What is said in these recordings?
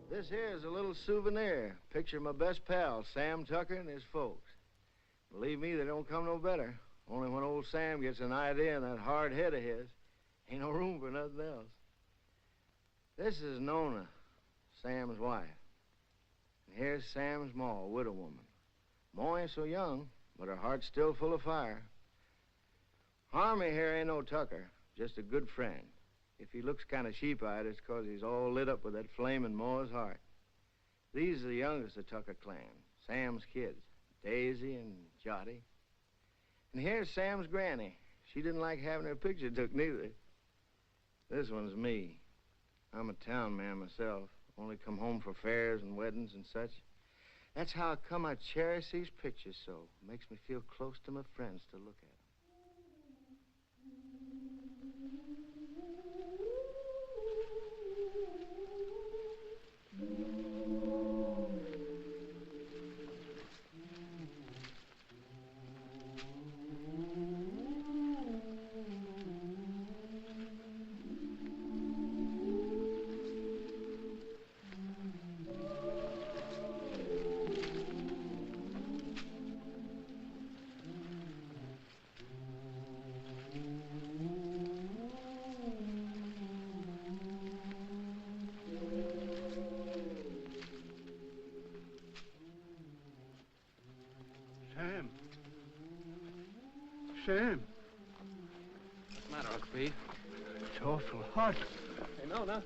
This here is a little souvenir. Picture of my best pal, Sam Tucker, and his folks. Believe me, they don't come no better. Only when old Sam gets an idea in that hard head of his, ain't no room for nothing else. This is Nona, Sam's wife. And here's Sam's ma, a widow woman. Ma ain't so young, but her heart's still full of fire. Harmy here ain't no Tucker, just a good friend. If he looks kind of sheep-eyed, it's 'cause he's all lit up with that flame in Ma's heart. These are the youngest of Tucker clan, Sam's kids, Daisy and Jotty. And here's Sam's granny. She didn't like having her picture took neither. This one's me. I'm a town man myself, only come home for fairs and weddings and such. That's how come I cherish these pictures so. Makes me feel close to my friends to look at. Sam. What's the matter, Uncle Pete? It's awful hot. Hey, Nona.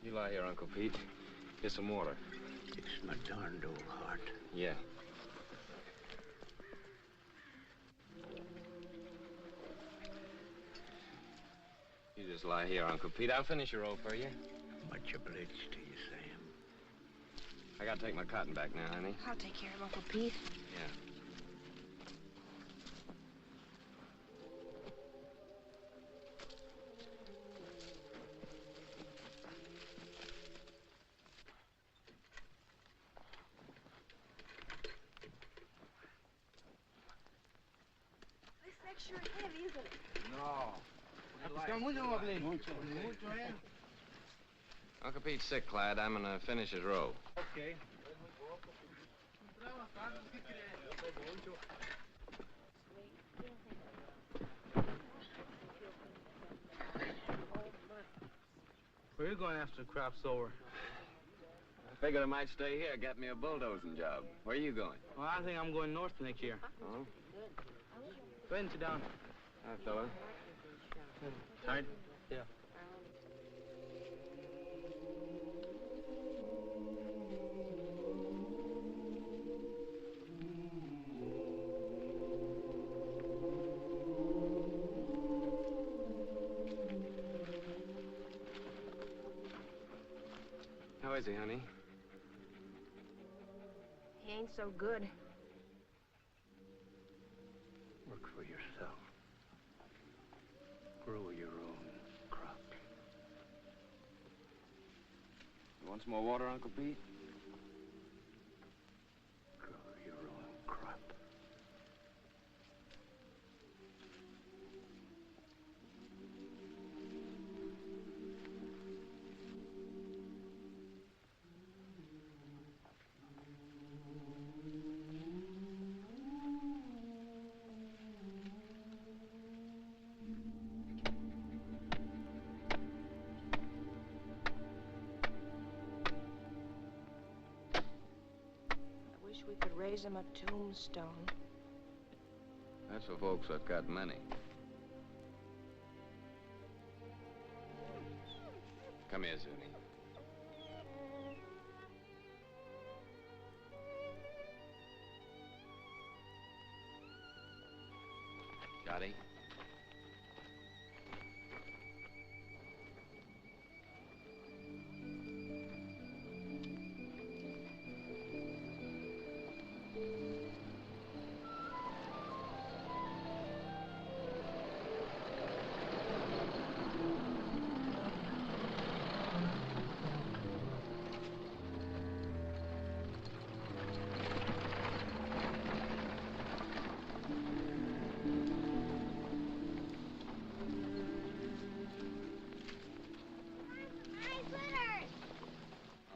You lie here, Uncle Pete. Get some water. It's my darned old heart. Yeah. You just lie here, Uncle Pete. I'll finish your roll for you. Much obliged to you, Sam. I gotta take my cotton back now, honey. I'll take care of Uncle Pete. Yeah. That's sure heavy, isn't it? No. Uncle Pete's sick, Clyde. I'm gonna finish his row. Okay. Where are you going after the crop's over? I figured I might stay here, get me a bulldozing job. Where are you going? Well, I think I'm going north next year. Oh? Go ahead and sit down. Hi, fella. Tired? Yeah. How is he, honey? He ain't so good. Work for yourself. Grow your own crops. You want some more water, Uncle Pete? Grow your own crop. I wish we could raise him a tombstone. That's for folks that got money. Come here, Zuni. Johnny.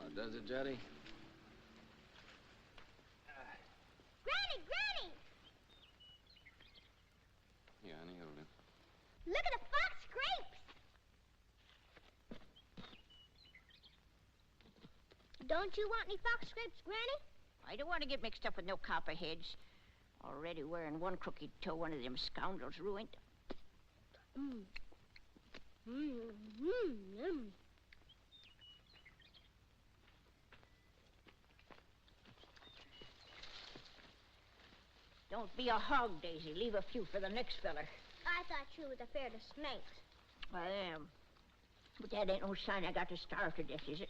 Oh, does it, Jetty? Granny, Granny! Yeah, honey, hold it. Look at the fox grapes! Don't you want any fox grapes, Granny? I don't want to get mixed up with no copperheads. Already wearing one crooked toe one of them scoundrels ruined. Mmm. Mmm. Mmm. Mmm. Don't be a hog, Daisy. Leave a few for the next feller. I thought you was afraid of snakes. I am. But that ain't no sign I got to starve to death, is it?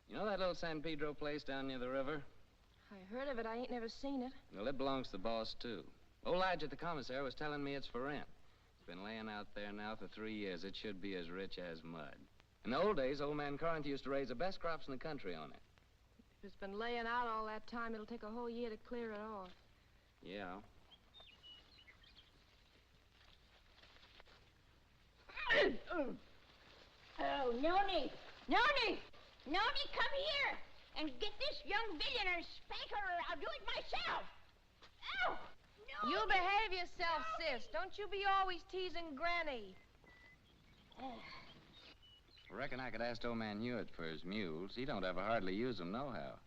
You know that little San Pedro place down near the river? I heard of it. I ain't never seen it. Well, it belongs to the boss, too. Old Lige at the commissary was telling me it's for rent. It's been laying out there now for 3 years. It should be as rich as mud. In the old days, old man Corinth used to raise the best crops in the country on it. If it's been laying out all that time, it'll take a whole year to clear it off. Yeah. Oh, Noni! Noni! Noni, come here and get this young villain and spank her or I'll do it myself. Ow! Noni! You behave yourself, sis. Don't you be always teasing Granny. I reckon I could ask old man Hewitt for his mules. He don't ever hardly use them nohow.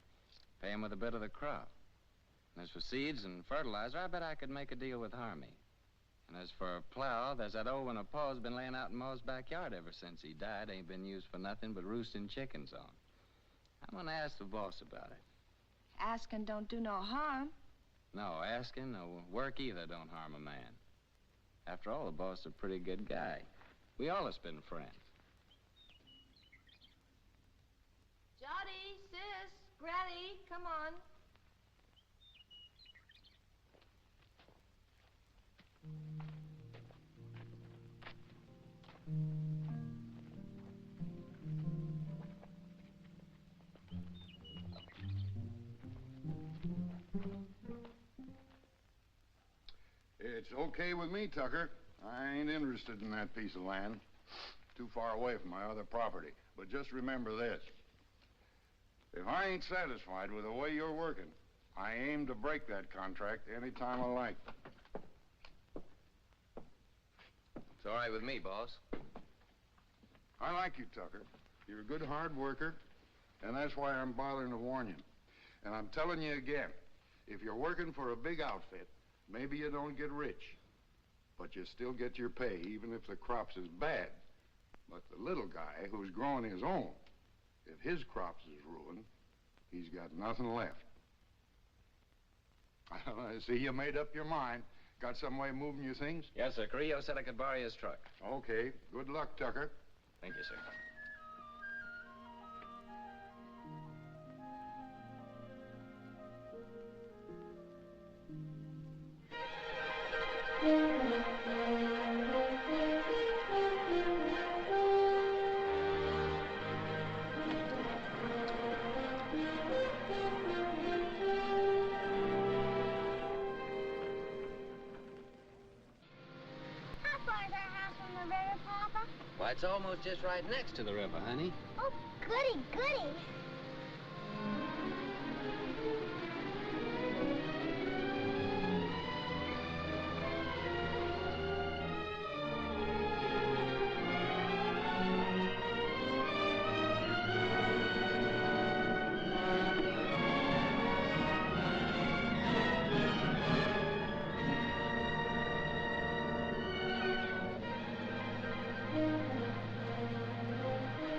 Pay him with a bit of the crop. And as for seeds and fertilizer, I bet I could make a deal with Harmy. And as for a plow, there's that old one of Pa's been laying out in Ma's backyard ever since he died. Ain't been used for nothing but roosting chickens on. I'm gonna ask the boss about it. Asking don't do no harm. No, asking or work either don't harm a man. After all, the boss is a pretty good guy. We all have been friends. Jody, sis, Granny, come on. It's okay with me, Tucker. I ain't interested in that piece of land. Too far away from my other property. But just remember this. If I ain't satisfied with the way you're working, I aim to break that contract any time I like. It's all right with me, boss. I like you, Tucker. You're a good hard worker, and that's why I'm bothering to warn you. And I'm telling you again, if you're working for a big outfit, maybe you don't get rich, but you still get your pay, even if the crops is bad. But the little guy who's growing his own, if his crops is ruined, he's got nothing left. I see you made up your mind. Got some way of moving your things? Yes, sir. Carrillo said I could borrow his truck. Okay. Good luck, Tucker. Thank you, sir. it's almost just right next to the river, honey. Oh, goody, goody.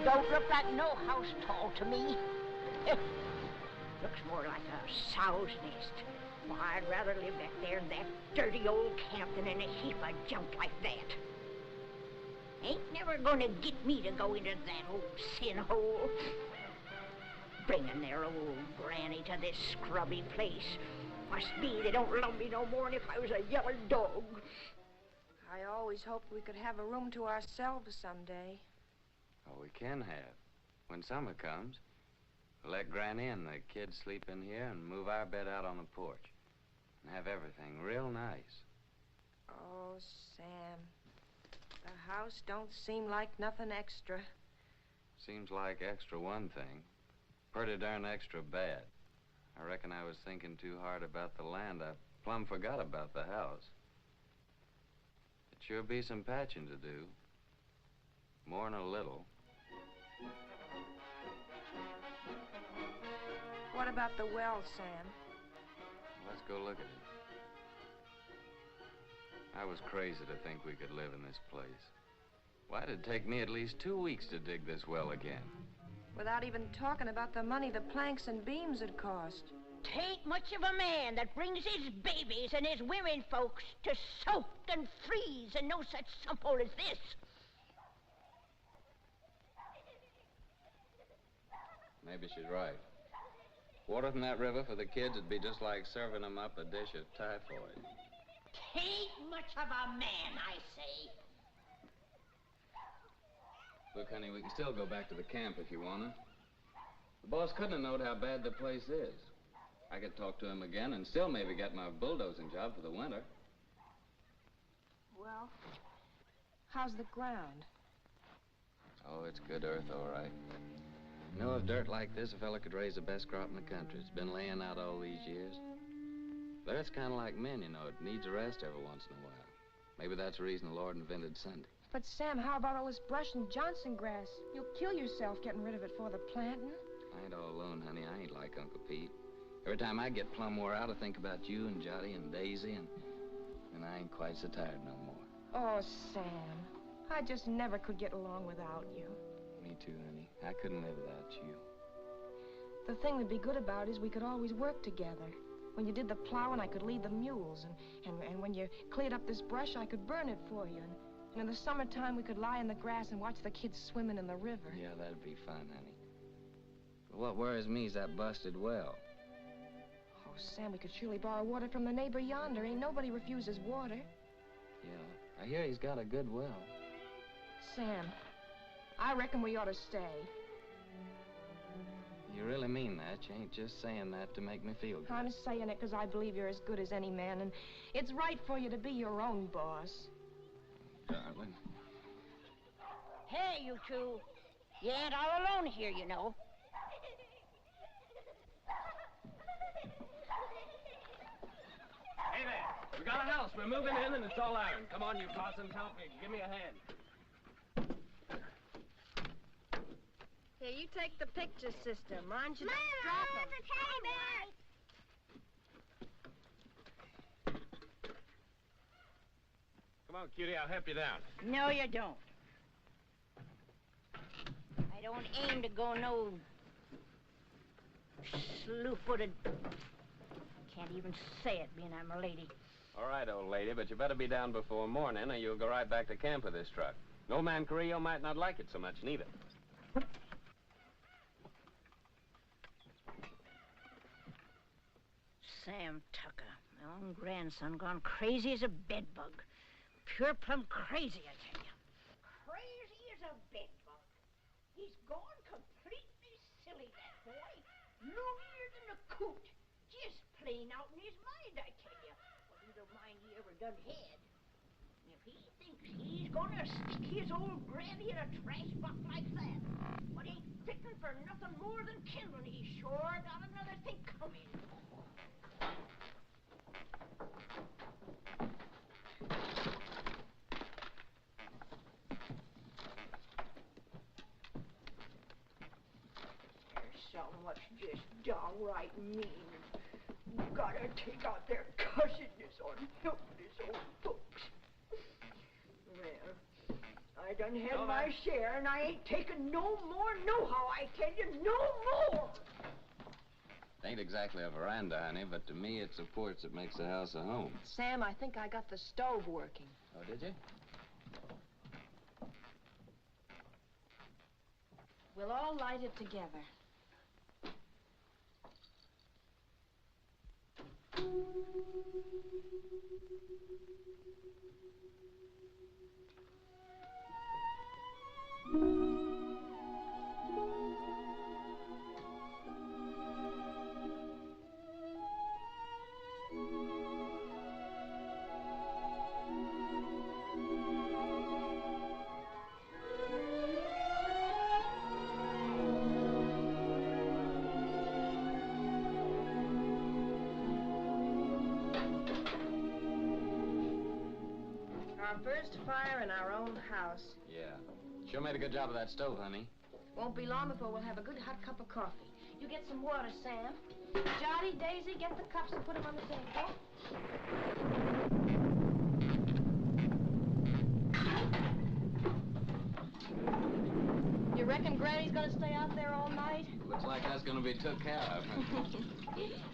Don't look like no house tall to me. Looks more like a sow's nest. Why, I'd rather live back there in that dirty old camp than in a heap of junk like that. Ain't never gonna get me to go into that old sin hole. Bringing their old granny to this scrubby place. Must be they don't love me no more than if I was a yellow dog. I always hoped we could have a room to ourselves someday. Oh, we can have. When summer comes, we'll let Granny and the kids sleep in here and move our bed out on the porch. And have everything real nice. Oh, Sam. The house don't seem like nothing extra. Seems like extra one thing. Pretty darn extra bad. I reckon I was thinking too hard about the land. I plumb forgot about the house. It sure be some patching to do. More'n a little. What about the well, Sam? Let's go look at it. I was crazy to think we could live in this place. Why'd it take me at least 2 weeks to dig this well again? Without even talking about the money the planks and beams had cost. Tain't much of a man that brings his babies and his women folks to soak and freeze and no such sump hole as this. Maybe she's right. Water from that river for the kids would be just like serving them up a dish of typhoid. Tain't much of a man, I say. Look, honey, we can still go back to the camp if you wanna. The boss couldn't have known how bad the place is. I could talk to him again and still maybe get my bulldozing job for the winter. Well, how's the ground? Oh, it's good earth, all right. You know, if dirt like this, a fella could raise the best crop in the country. It's been laying out all these years. But it's kind of like men, you know. It needs a rest every once in a while. Maybe that's the reason the Lord invented Sunday. But, Sam, how about all this brush and Johnson grass? You'll kill yourself getting rid of it for the planting. I ain't all alone, honey. I ain't like Uncle Pete. Every time I get plumb wore out, I think about you and Jotty and Daisy, and I ain't quite so tired no more. Oh, Sam, I just never could get along without you. Me too, honey. I couldn't live without you. The thing that'd be good about it is we could always work together. When you did the plowing, I could lead the mules, and when you cleared up this brush, I could burn it for you. And in the summertime, we could lie in the grass and watch the kids swimming in the river. Yeah, that'd be fun, honey. But what worries me is that busted well. Oh, Sam, we could surely borrow water from the neighbor yonder. Ain't nobody refuses water. Yeah, I hear he's got a good well. Sam, I reckon we ought to stay. You really mean that? You ain't just saying that to make me feel good. I'm saying it because I believe you're as good as any man, and it's right for you to be your own boss. Darling. Hey, you two. You ain't all alone here, you know. Hey there. We got a house. We're moving in, and it's all iron. Come on, you possums, help me. Give me a hand. Here, you take the picture system. Mind you Mama, don't drop 'em. there's a teddy bear. Come on, cutie, I'll help you down. No, you don't. I don't aim to go no slew-footed. Can't even say it, being I'm a lady. All right, old lady, but you better be down before morning, or you'll go right back to camp with this truck. Old man Carrillo might not like it so much, neither. Sam Tucker, my own grandson, gone crazy as a bedbug. Pure plumb crazy, I tell you. Crazy as a bedbug. He's gone completely silly, that boy. Loonier than a coot. Just plain out in his mind, I tell you. Well, he don't mind he ever done had. If He thinks he's gonna stick his old granny in a trash box like that. But ain't fitting for nothing more than kindling. He sure got another thing coming. There's some what's just downright mean. Gotta take out their cussedness on helpless old folks. Well, I done had my share, and I ain't taking no more nohow, I tell you, no more! Ain't exactly a veranda, honey, but to me it's the porch that makes the house a home. Sam, I think I got the stove working. Oh, did you? We'll all light it together. Our first fire in our own house. Yeah. Sure made a good job of that stove, honey. Won't be long before we'll have a good hot cup of coffee. You get some water, Sam. Jotty, Daisy, get the cups and put them on the table. You reckon Granny's gonna stay out there all night? Looks like that's gonna be took care of.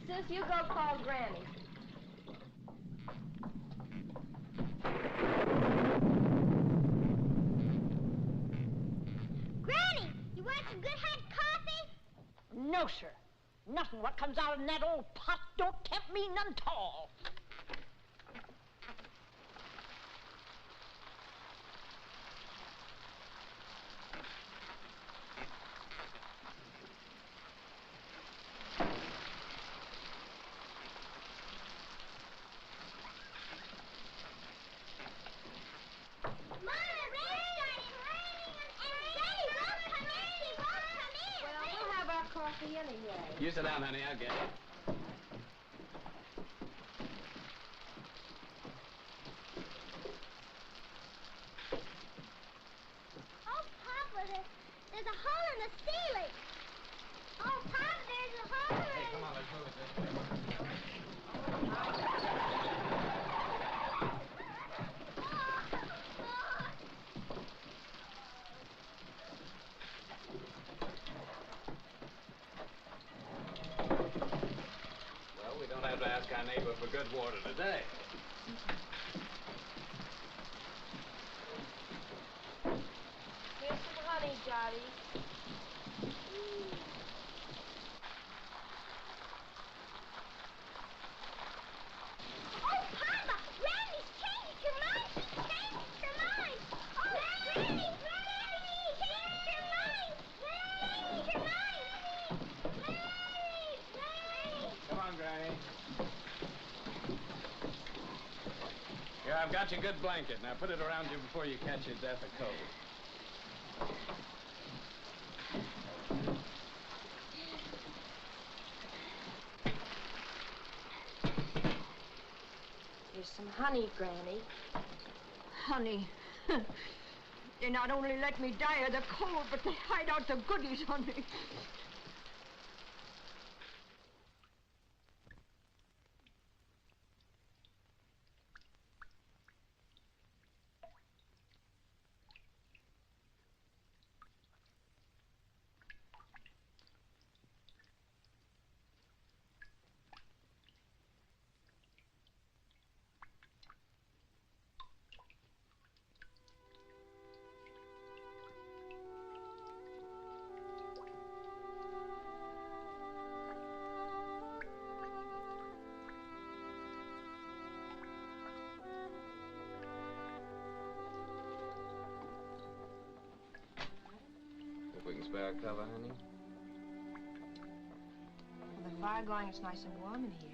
Sis, you go call Granny. Granny, you want some good hot coffee? No, sir. Nothing what comes out in that old pot don't tempt me none at all. Mama, Granny started raining and Granny won't come in. She won't come in. Well, we'll have our coffee anyway. You sit down, honey. I'll get it. Oh, Papa, there's a hole in the ceiling. Oh, Papa, there's a hole in Hey, come on, let's move it this way. Well, we don't have to ask our neighbor for good water today. Here's some honey, Jotty. Oh, Papa, Granny's changed her mind. She's changed her mind. Oh, Granny, Granny, changed her mind. Granny, her mind. Granny, Granny. Come on, Granny. Here, I've got your good blanket. Now put it around you before you catch your death of cold. Here's some honey, Granny. Honey, they not only let me die of the cold, but they hide out the goodies on me. If we can spare a cover, honey. With the fire going, it's nice and warm in here.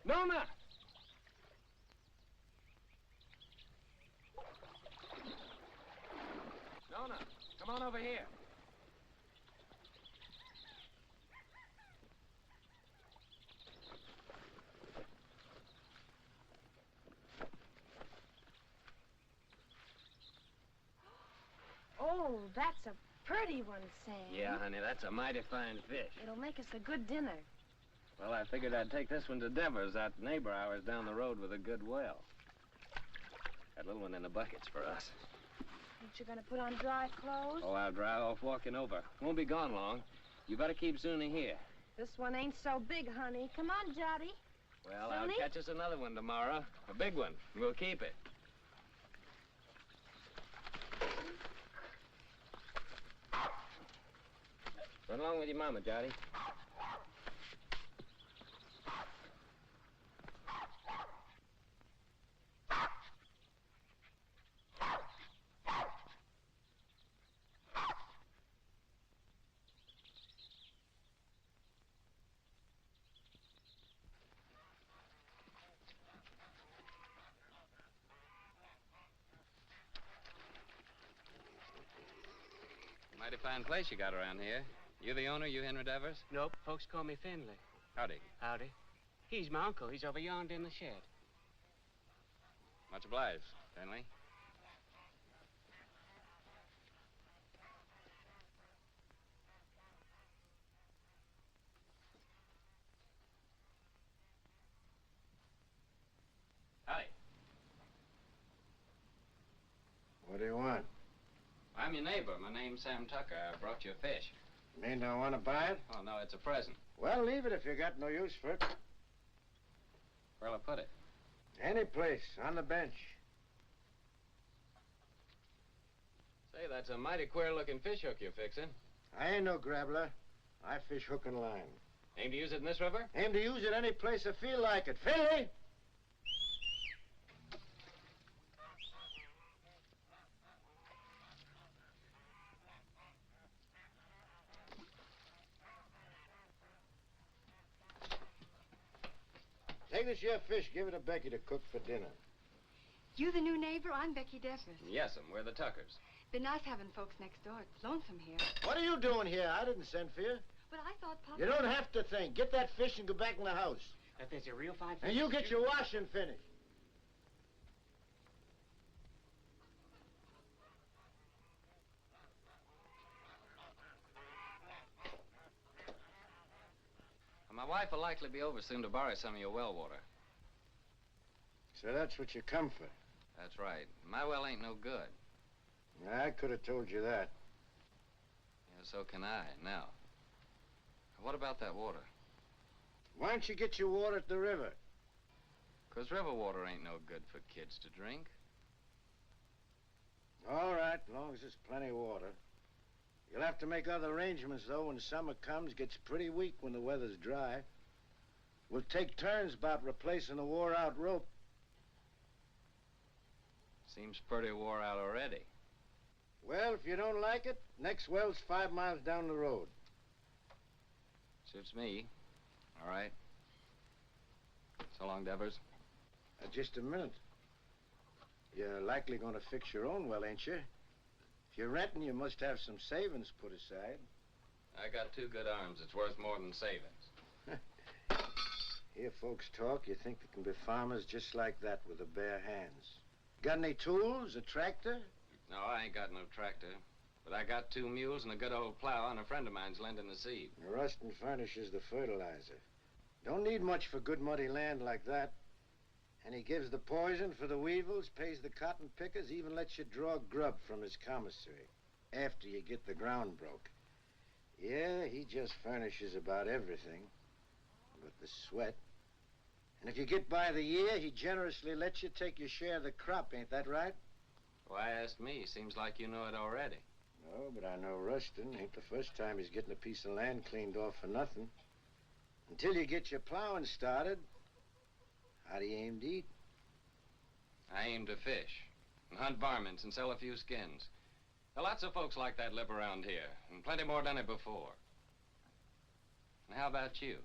Nona! Nona, come on over here. Oh, that's a pretty one, Sam. Yeah, honey, that's a mighty fine fish. It'll make us a good dinner. Well, I figured I'd take this one to Devers, that neighbor ours down the road with a good well. That little one in the bucket's for us. Ain't you gonna put on dry clothes? Oh, I'll dry off walking over. Won't be gone long. You better keep Zuni here. This one ain't so big, honey. Come on, Jotty. Well, Zuni? I'll catch us another one tomorrow. A big one. We'll keep it. Run along with your mama, Jotty. Mighty fine place you got around here. You the owner, you Henry Devers? Nope, folks call me Finley. Howdy. Howdy. He's my uncle. He's over yonder in the shed. Much obliged, Finley. Howdy. What do you want? I'm your neighbor. My name's Sam Tucker. I brought you a fish. Mean don't want to buy it? Oh, no, it's a present. Well, leave it if you got no use for it. Where'll I put it? Any place, on the bench. Say, that's a mighty queer-looking fish hook you're fixing. I ain't no grabbler. I fish hook and line. Aim to use it in this river? Aim to use it any place I feel like it. Finley! Take this here fish, give it to Becky to cook for dinner. You the new neighbor? I'm Becky Devers. Yes'm, we're the Tuckers. Been nice having folks next door. It's lonesome here. What are you doing here? I didn't send for you. But I thought Papa... You don't have to think. Get that fish and go back in the house. That fish a real fine fish. And you get your washing finished. My wife will likely be over soon to borrow some of your well water. So that's what you come for. That's right. My well ain't no good. I could have told you that. Yeah, so can I. Now, what about that water? Why don't you get your water at the river? 'Cause river water ain't no good for kids to drink. All right, as long as there's plenty of water. You'll have to make other arrangements, though, when summer comes. Gets pretty weak when the weather's dry. We'll take turns about replacing the wore-out rope. Seems pretty wore out already. Well, if you don't like it, next well's 5 miles down the road. Suits me. All right. So long, Devers. Just a minute. You're likely going to fix your own well, ain't you? If you're renting, you must have some savings put aside. I got 2 good arms. It's worth more than savings. Hear folks talk, you think they can be farmers just like that with the bare hands. Got any tools, a tractor? No, I ain't got no tractor. But I got 2 mules and a good old plow, and a friend of mine's lending the seed. The Rustin furnishes the fertilizer. Don't need much for good muddy land like that. And he gives the poison for the weevils, pays the cotton pickers, even lets you draw grub from his commissary after you get the ground broke. Yeah, he just furnishes about everything but the sweat. And if you get by the year, he generously lets you take your share of the crop, ain't that right? Why ask me? Seems like you know it already. No, but I know Rustin. Ain't the first time he's getting a piece of land cleaned off for nothing. Until you get your plowing started, how do you aim to eat? I aim to fish and hunt varmints and sell a few skins. There are lots of folks like that live around here, and plenty more done it before. And how about you?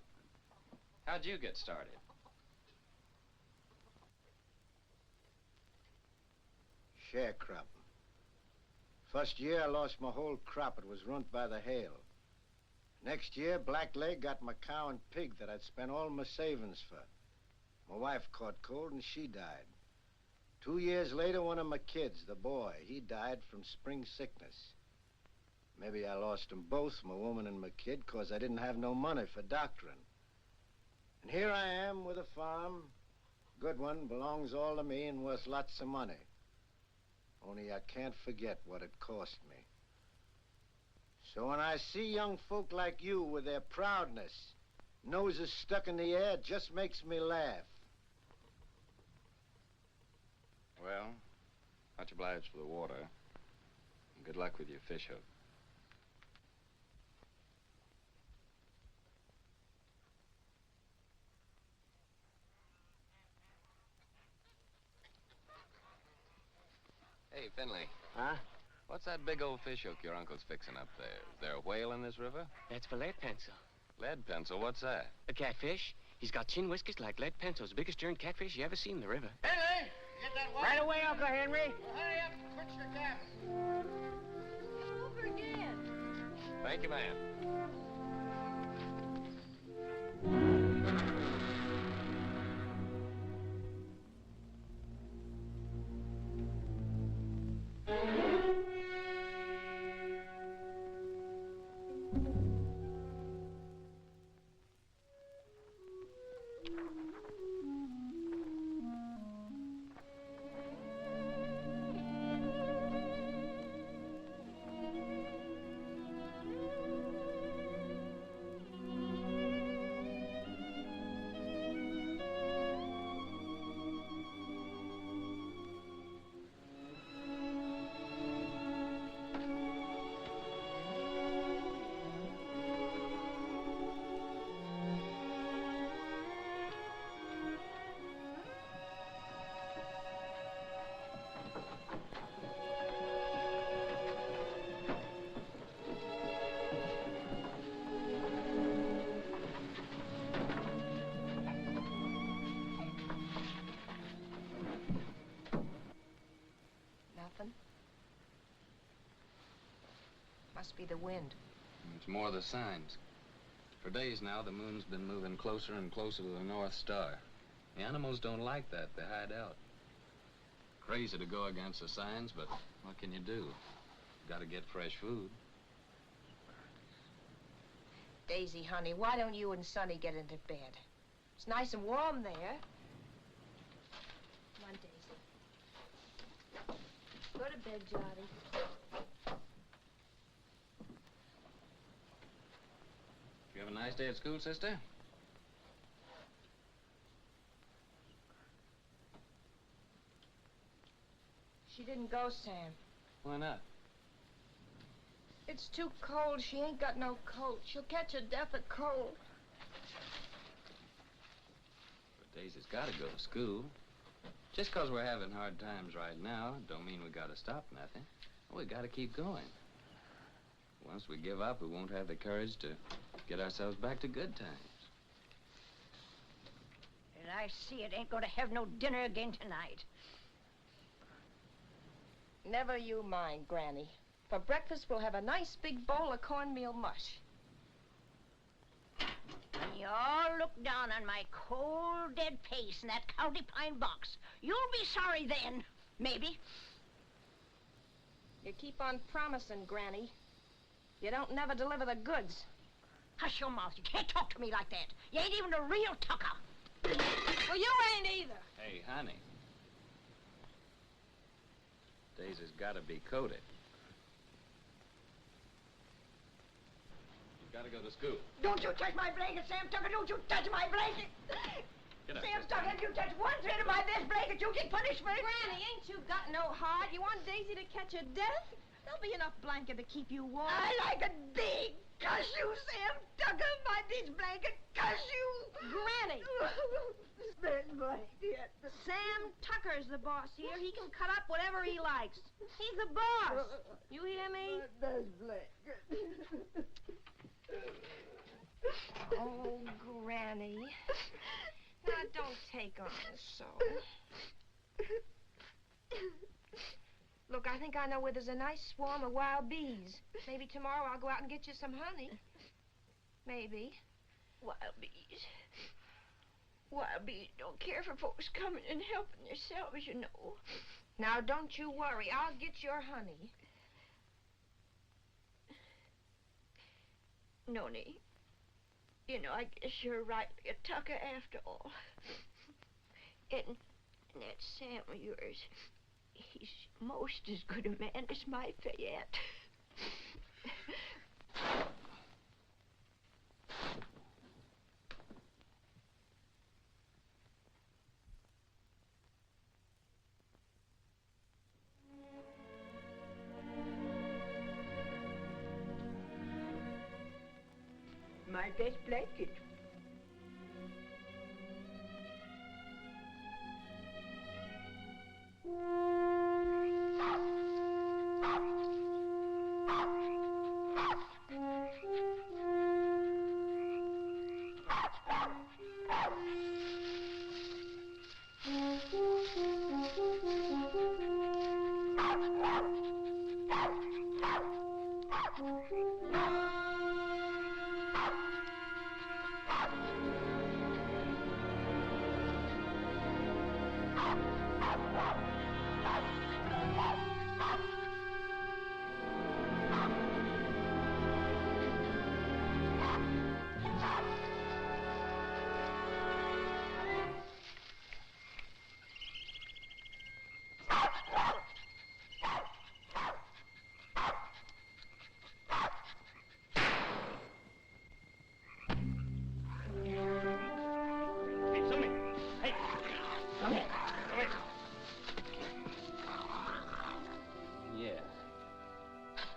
How'd you get started? Sharecropping. First year, I lost my whole crop. It was ruined by the hail. Next year, Blackleg got my cow and pig that I'd spent all my savings for. My wife caught cold and she died. 2 years later, one of my kids, the boy, he died from spring sickness. Maybe I lost them both, my woman and my kid, 'cause I didn't have no money for doctoring. And here I am with a farm. Good one, belongs all to me and worth lots of money. Only I can't forget what it cost me. So when I see young folk like you with their proudness, noses stuck in the air, it just makes me laugh. Well, much obliged for the water. And good luck with your fish hook. Hey, Finley. Huh? What's that big old fish hook your uncle's fixing up there? Is there a whale in this river? That's for lead pencil. Lead pencil? What's that? A catfish. He's got chin whiskers like lead pencils. Biggest darn catfish you ever seen in the river. Henry, get that water. Right away, Uncle Henry. Well, hurry up and fix your cabin. Over again. Thank you, man. Nothing? Must be the wind. It's more the signs. For days now, the moon's been moving closer and closer to the North Star. The animals don't like that. They hide out. Crazy to go against the signs, but what can you do? Gotta get fresh food. Daisy, honey, why don't you and Sonny get into bed? It's nice and warm there. Come on, Daisy. Go to bed, Johnny. You have a nice day at school, sister? She didn't go, Sam. Why not? It's too cold. She ain't got no coat. She'll catch a death of cold. But Daisy's gotta go to school. Just 'cause we're having hard times right now, don't mean we gotta stop nothing. We gotta keep going. Once we give up, we won't have the courage to get ourselves back to good times. And I see it ain't gonna have no dinner again tonight. Never you mind, Granny. For breakfast, we'll have a nice big bowl of cornmeal mush. When you all look down on my cold, dead face in that county pine box, you'll be sorry then, maybe. You keep on promising, Granny. You don't never deliver the goods. Hush your mouth. You can't talk to me like that. You ain't even a real tucker. Well, you ain't either. Hey, honey. Daisy's gotta be coated. She's gotta go to school. Don't you touch my blanket, Sam Tucker. Don't you touch my blanket. Get up, Sam sister. Tucker, if you touch one thread of my best blanket, you get punishment. Granny, ain't you got no heart? You want Daisy to catch a death? There'll be enough blanket to keep you warm. I like a big cuss you, Sam Tucker. My bitch blanket, cuss you. Granny! Best blanket. Sam Tucker's the boss here. He can cut up whatever he likes. He's the boss. You hear me? Best blanket. Oh, Granny. Now, don't take on so. I think I know where there's a nice swarm of wild bees. Maybe tomorrow I'll go out and get you some honey. Maybe. Wild bees. Wild bees don't care for folks coming and helping themselves, you know. Now, don't you worry. I'll get your honey. Noni, you know, I guess you're rightly a tucker after all. And that Sam of yours, he's most as good a man as my Fayette. My best blanket.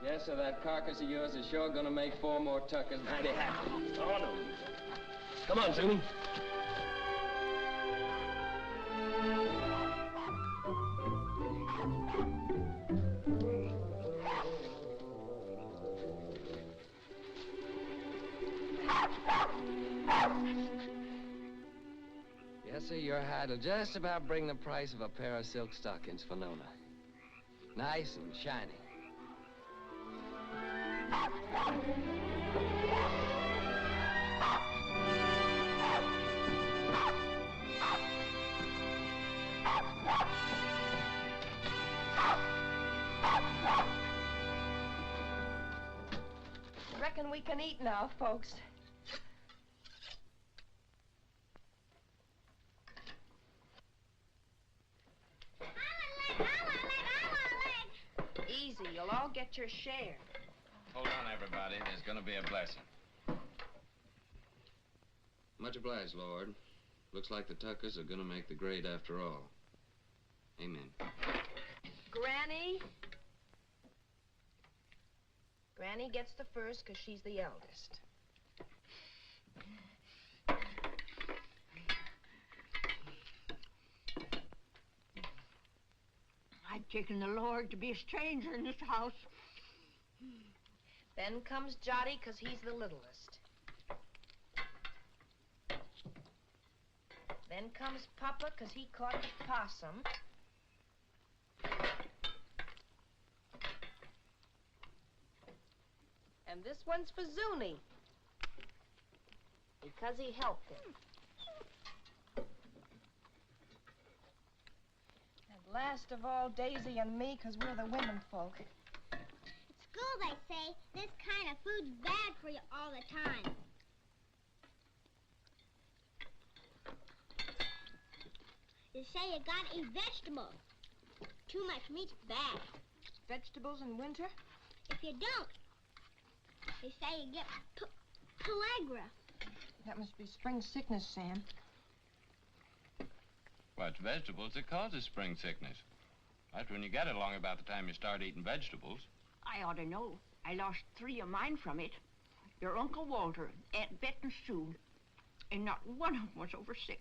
Yes, sir, that carcass of yours is sure gonna make 4 more tuckers mighty happy. Oh, no. Come on, Zuni. Yes, sir, your hide'll just about bring the price of a pair of silk stockings for Nona. Nice and shiny. Reckon we can eat now, folks. Easy, you'll all get your share. Hold on, everybody. There's gonna be a blessing. Much obliged, Lord. Looks like the Tuckers are gonna make the grade after all. Amen. Granny? Granny gets the first because she's the eldest. I've taken the Lord to be a stranger in this house. Then comes Jotty because he's the littlest. Then comes Papa because he caught the possum. And this one's for Zuni because he helped him. And last of all, Daisy and me because we're the women folk. At school, they say this kind of food's bad for you all the time. They say you gotta eat vegetables. Too much meat's bad. Vegetables in winter? If you don't, they say you get pellagra. That must be spring sickness, Sam. Well, it's vegetables that causes spring sickness. That's when you get it along about the time you start eating vegetables. I ought to know. I lost 3 of mine from it. Your Uncle Walter, Aunt Bet and Sue, and not one of them was over 6.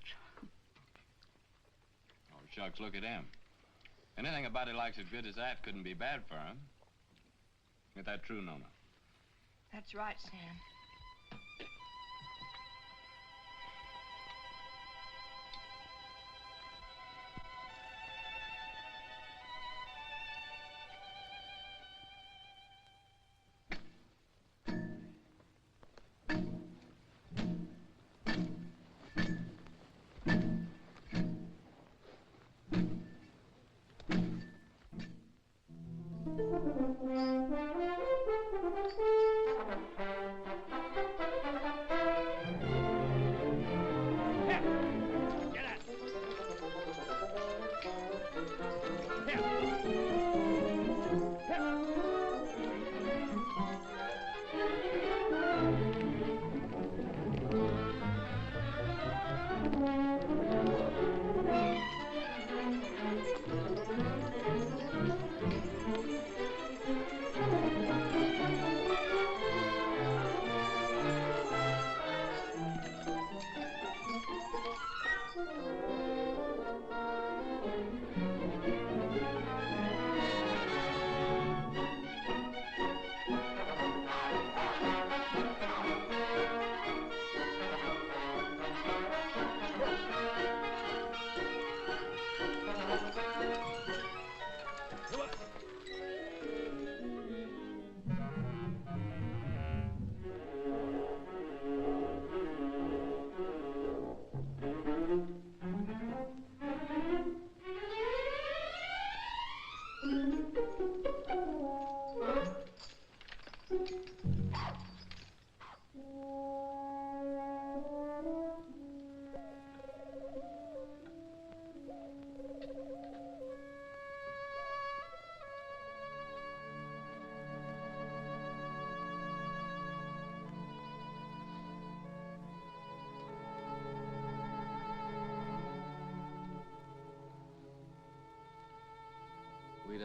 Oh, shucks, look at him. Anything a body likes as good as that couldn't be bad for him. Is that true, Nona? That's right, Sam.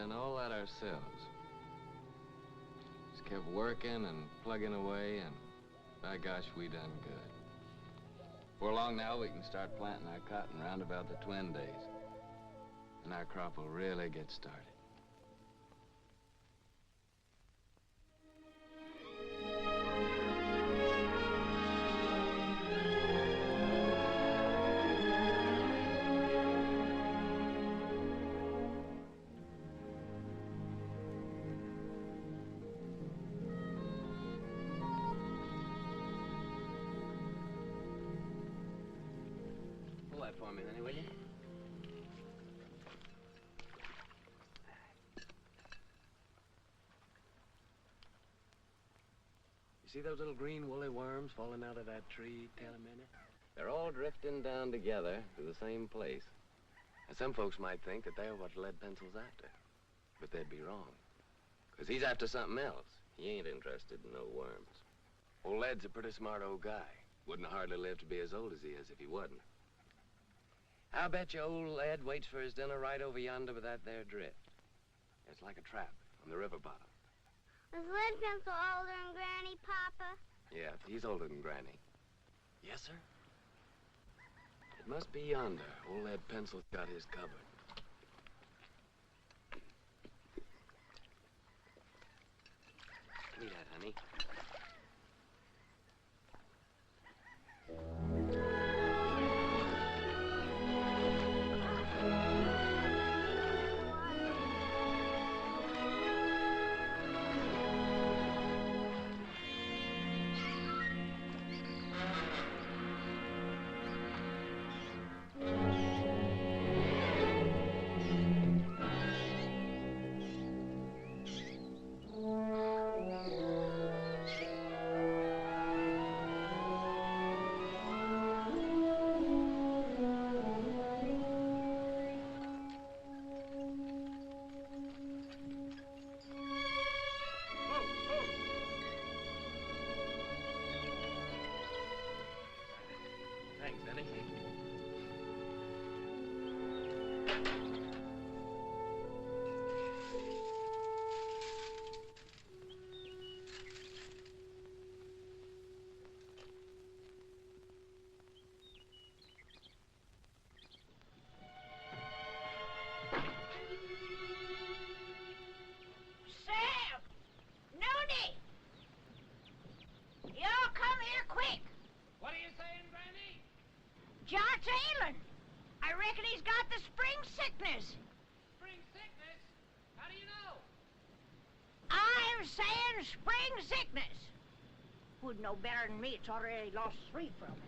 done all that ourselves. Just kept working and plugging away, and by gosh, we done good. Before long now, we can start planting our cotton round about the twin days. And our crop will really get started. Pull that for me, honey, will you? You see those little green woolly worms falling out of that tree, Taylor Minnie? They're all drifting down together to the same place. And some folks might think that they're what Lead Pencil's after. But they'd be wrong. Because he's after something else. He ain't interested in no worms. Old Lead's a pretty smart old guy. Wouldn't hardly live to be as old as he is if he wasn't. I'll bet you old Lead waits for his dinner right over yonder with that there drift. It's like a trap on the river bottom. Is Lead Pencil older than Granny, Papa? Yeah, he's older than Granny. Yes, sir? It must be yonder. Old Lead Pencil's got his covered. Give me that, honey. Thanks, honey. Sam! Nooney! Y'all come here quick. What are you saying, Granny? John's ailing. I reckon he's got the spring sickness. Spring sickness? How do you know? I'm saying spring sickness. Who'd know better than me? It's already lost 3 from it.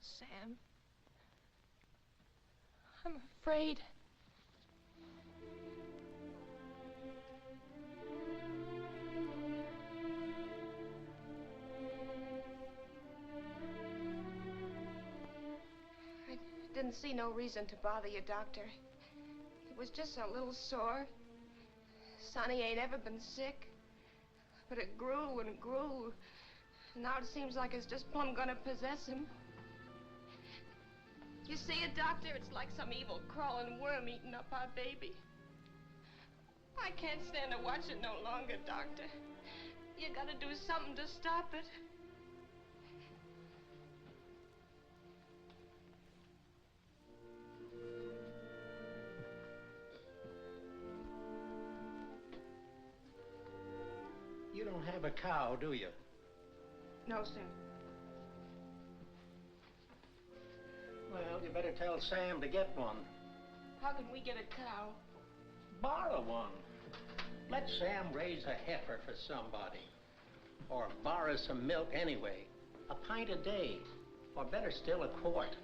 Sam. I'm afraid. I didn't see no reason to bother you, Doctor. It was just a little sore. Sonny ain't ever been sick. But it grew and grew. Now it seems like it's just plumb gonna possess him. You see it, Doctor? It's like some evil crawling worm eating up our baby. I can't stand to watch it no longer, Doctor. You gotta do something to stop it. You don't have a cow, do you? No, sir. Well, you better tell Sam to get one. How can we get a cow? Borrow one. Let Sam raise a heifer for somebody. Or borrow some milk anyway. A pint a day. Or better still, a quart.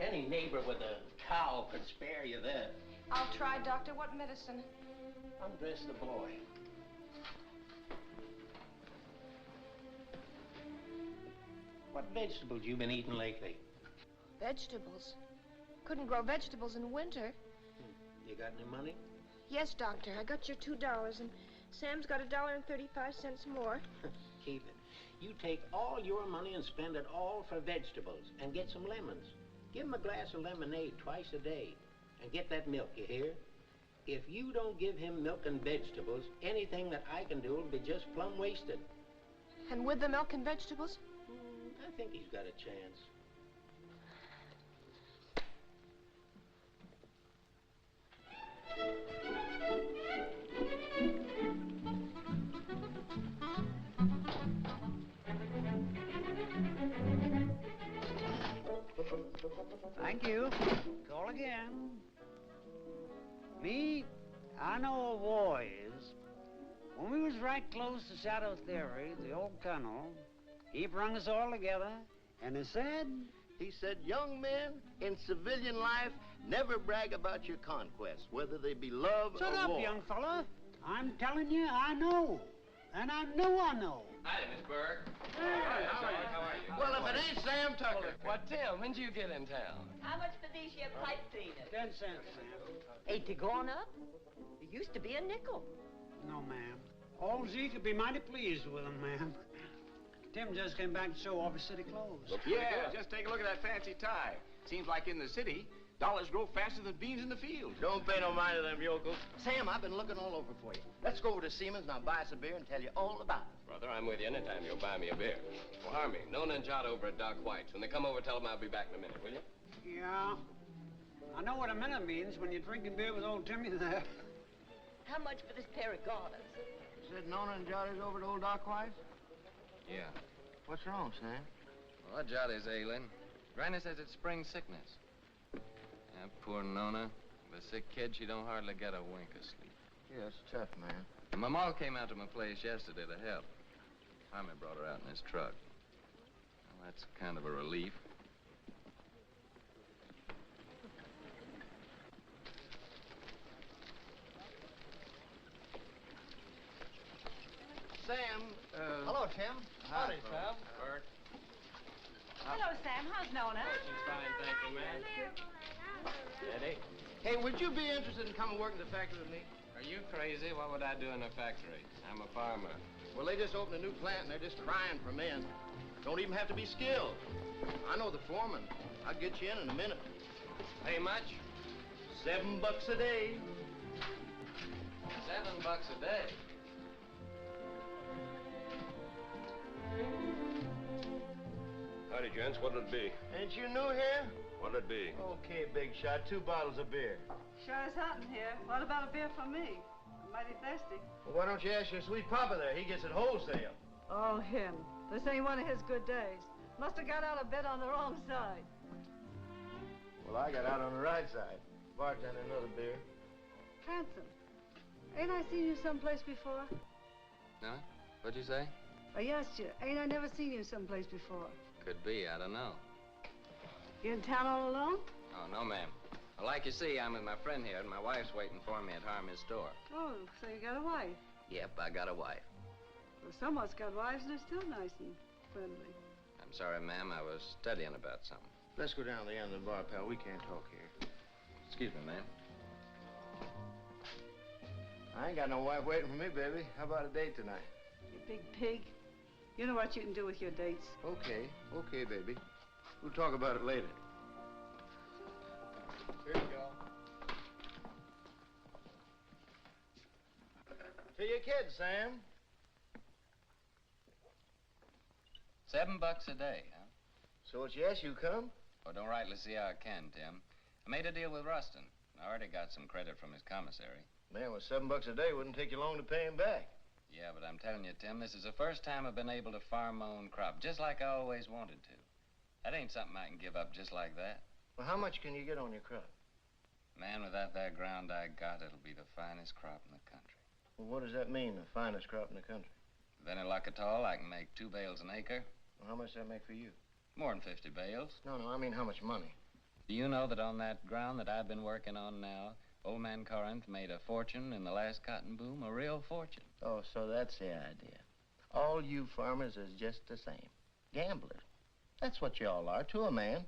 Any neighbor with a cow could spare you that. I'll try, Doctor. What medicine? Undress the boy. What vegetables you been eating lately? Vegetables? Couldn't grow vegetables in winter. You got any money? Yes, Doctor. I got your $2, and Sam's got $1.35 more. Keep it. You take all your money and spend it all for vegetables and get some lemons. Give him a glass of lemonade twice a day. And get that milk, you hear? If you don't give him milk and vegetables, anything that I can do will be just plumb wasted. And with the milk and vegetables? I think he's got a chance. Thank you. Call again. Me, I know a war is. When we was right close to Shadow Theory, the old colonel, he brung us all together, and he said... He said, young men in civilian life never brag about your conquests, whether they be love Shut or up, war. young fella. I'm telling you, I know. And I know I know. Hi, Miss Burke. Hey, how are you? Well, if it ain't Sam Tucker. What, Tim, when did you get in town? How much for these here pipe cleaners? 10 cents, ma'am. Ain't they gone up? It used to be a nickel. No, ma'am. All Z could be mighty pleased with them, ma'am. Tim just came back to show off his city clothes. Yeah, just take a look at that fancy tie. Seems like in the city, dollars grow faster than beans in the field. Don't pay no mind to them yokels. Sam, I've been looking all over for you. Let's go over to Siemens and I'll buy us a beer and tell you all about it. Brother, I'm with you anytime you'll buy me a beer. Well, Harmy, Nona and Jot over at Doc White's. When they come over, tell them I'll be back in a minute, will you? Yeah. I know what a minute means when you're drinking beer with old Timmy there. How much for this pair of garters? Said Nona and Johnny's over to old Doc White's? Yeah. What's wrong, Sam? Well, Jolly's ailing. Granny says it's spring sickness. Yeah, poor Nona. The sick kid, she don't hardly get a wink of sleep. Yeah, it's tough, man. And my ma came out to my place yesterday to help. Harmy brought her out in his truck. Well, that's kind of a relief. Sam, hello, Tim. Howdy, Sam. Bert. Hello, Sam. How's Nona? She's fine, thank you, ma'am. Eddie? Hey, would you be interested in coming work in the factory with me? Are you crazy? What would I do in a factory? I'm a farmer. Well, they just opened a new plant and they're just crying for men. Don't even have to be skilled. I know the foreman. I'll get you in a minute. Pay much? $7 a day. $7 a day? Howdy, gents. What'll it be? Ain't you new here? What'll it be? Okay, big shot. 2 bottles of beer. Sure is hot in here. What about a beer for me? I'm mighty thirsty. Well, why don't you ask your sweet papa there? He gets it wholesale. Oh, him. This ain't one of his good days. Must have got out of bed on the wrong side. Well, I got out on the right side. Bartender, another beer. Hanson, ain't I seen you someplace before? Huh? What'd you say? I asked you, ain't I never seen you someplace before? Could be, I don't know. You in town all alone? Oh, no, ma'am. Well, like you see, I'm with my friend here, and my wife's waiting for me at Harmy's store. Oh, so you got a wife. Yep, I got a wife. Well, someone's got wives and they're still nice and friendly. I'm sorry, ma'am, I was studying about something. Let's go down to the end of the bar, pal. We can't talk here. Excuse me, ma'am. I ain't got no wife waiting for me, baby. How about a date tonight? You big pig. You know what you can do with your dates. Okay, baby. We'll talk about it later. Here you go. To your kids, Sam. $7 a day, huh? So it's yes, you come? Oh, don't rightly see how I can, Tim. I made a deal with Rustin. I already got some credit from his commissary. Man, with $7 a day, wouldn't take you long to pay him back. Yeah, but I'm telling you, Tim, this is the first time I've been able to farm my own crop, just like I always wanted to. That ain't something I can give up just like that. Well, how much can you get on your crop? Man, without that ground I got, it'll be the finest crop in the country. Well, what does that mean, the finest crop in the country? With any luck at all, I can make 2 bales an acre. Well, how much does that make for you? More than 50 bales. No, I mean how much money? Do you know that on that ground that I've been working on now, old man Corinth made a fortune in the last cotton boom, a real fortune. Oh, so that's the idea. All you farmers is just the same. Gamblers. That's what you all are to a man.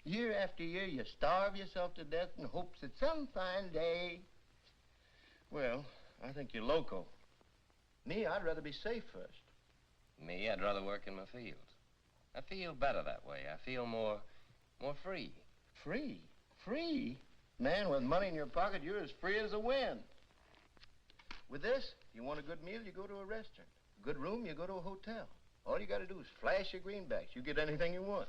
Year after year, you starve yourself to death in hopes that some fine day... Well, I think you're loco. Me, I'd rather be safe first. Me, I'd rather work in my fields. I feel better that way. I feel more free. Free? Free? Man, with money in your pocket, you're as free as the wind. With this, you want a good meal, you go to a restaurant. A good room, you go to a hotel. All you got to do is flash your greenbacks. You get anything you want.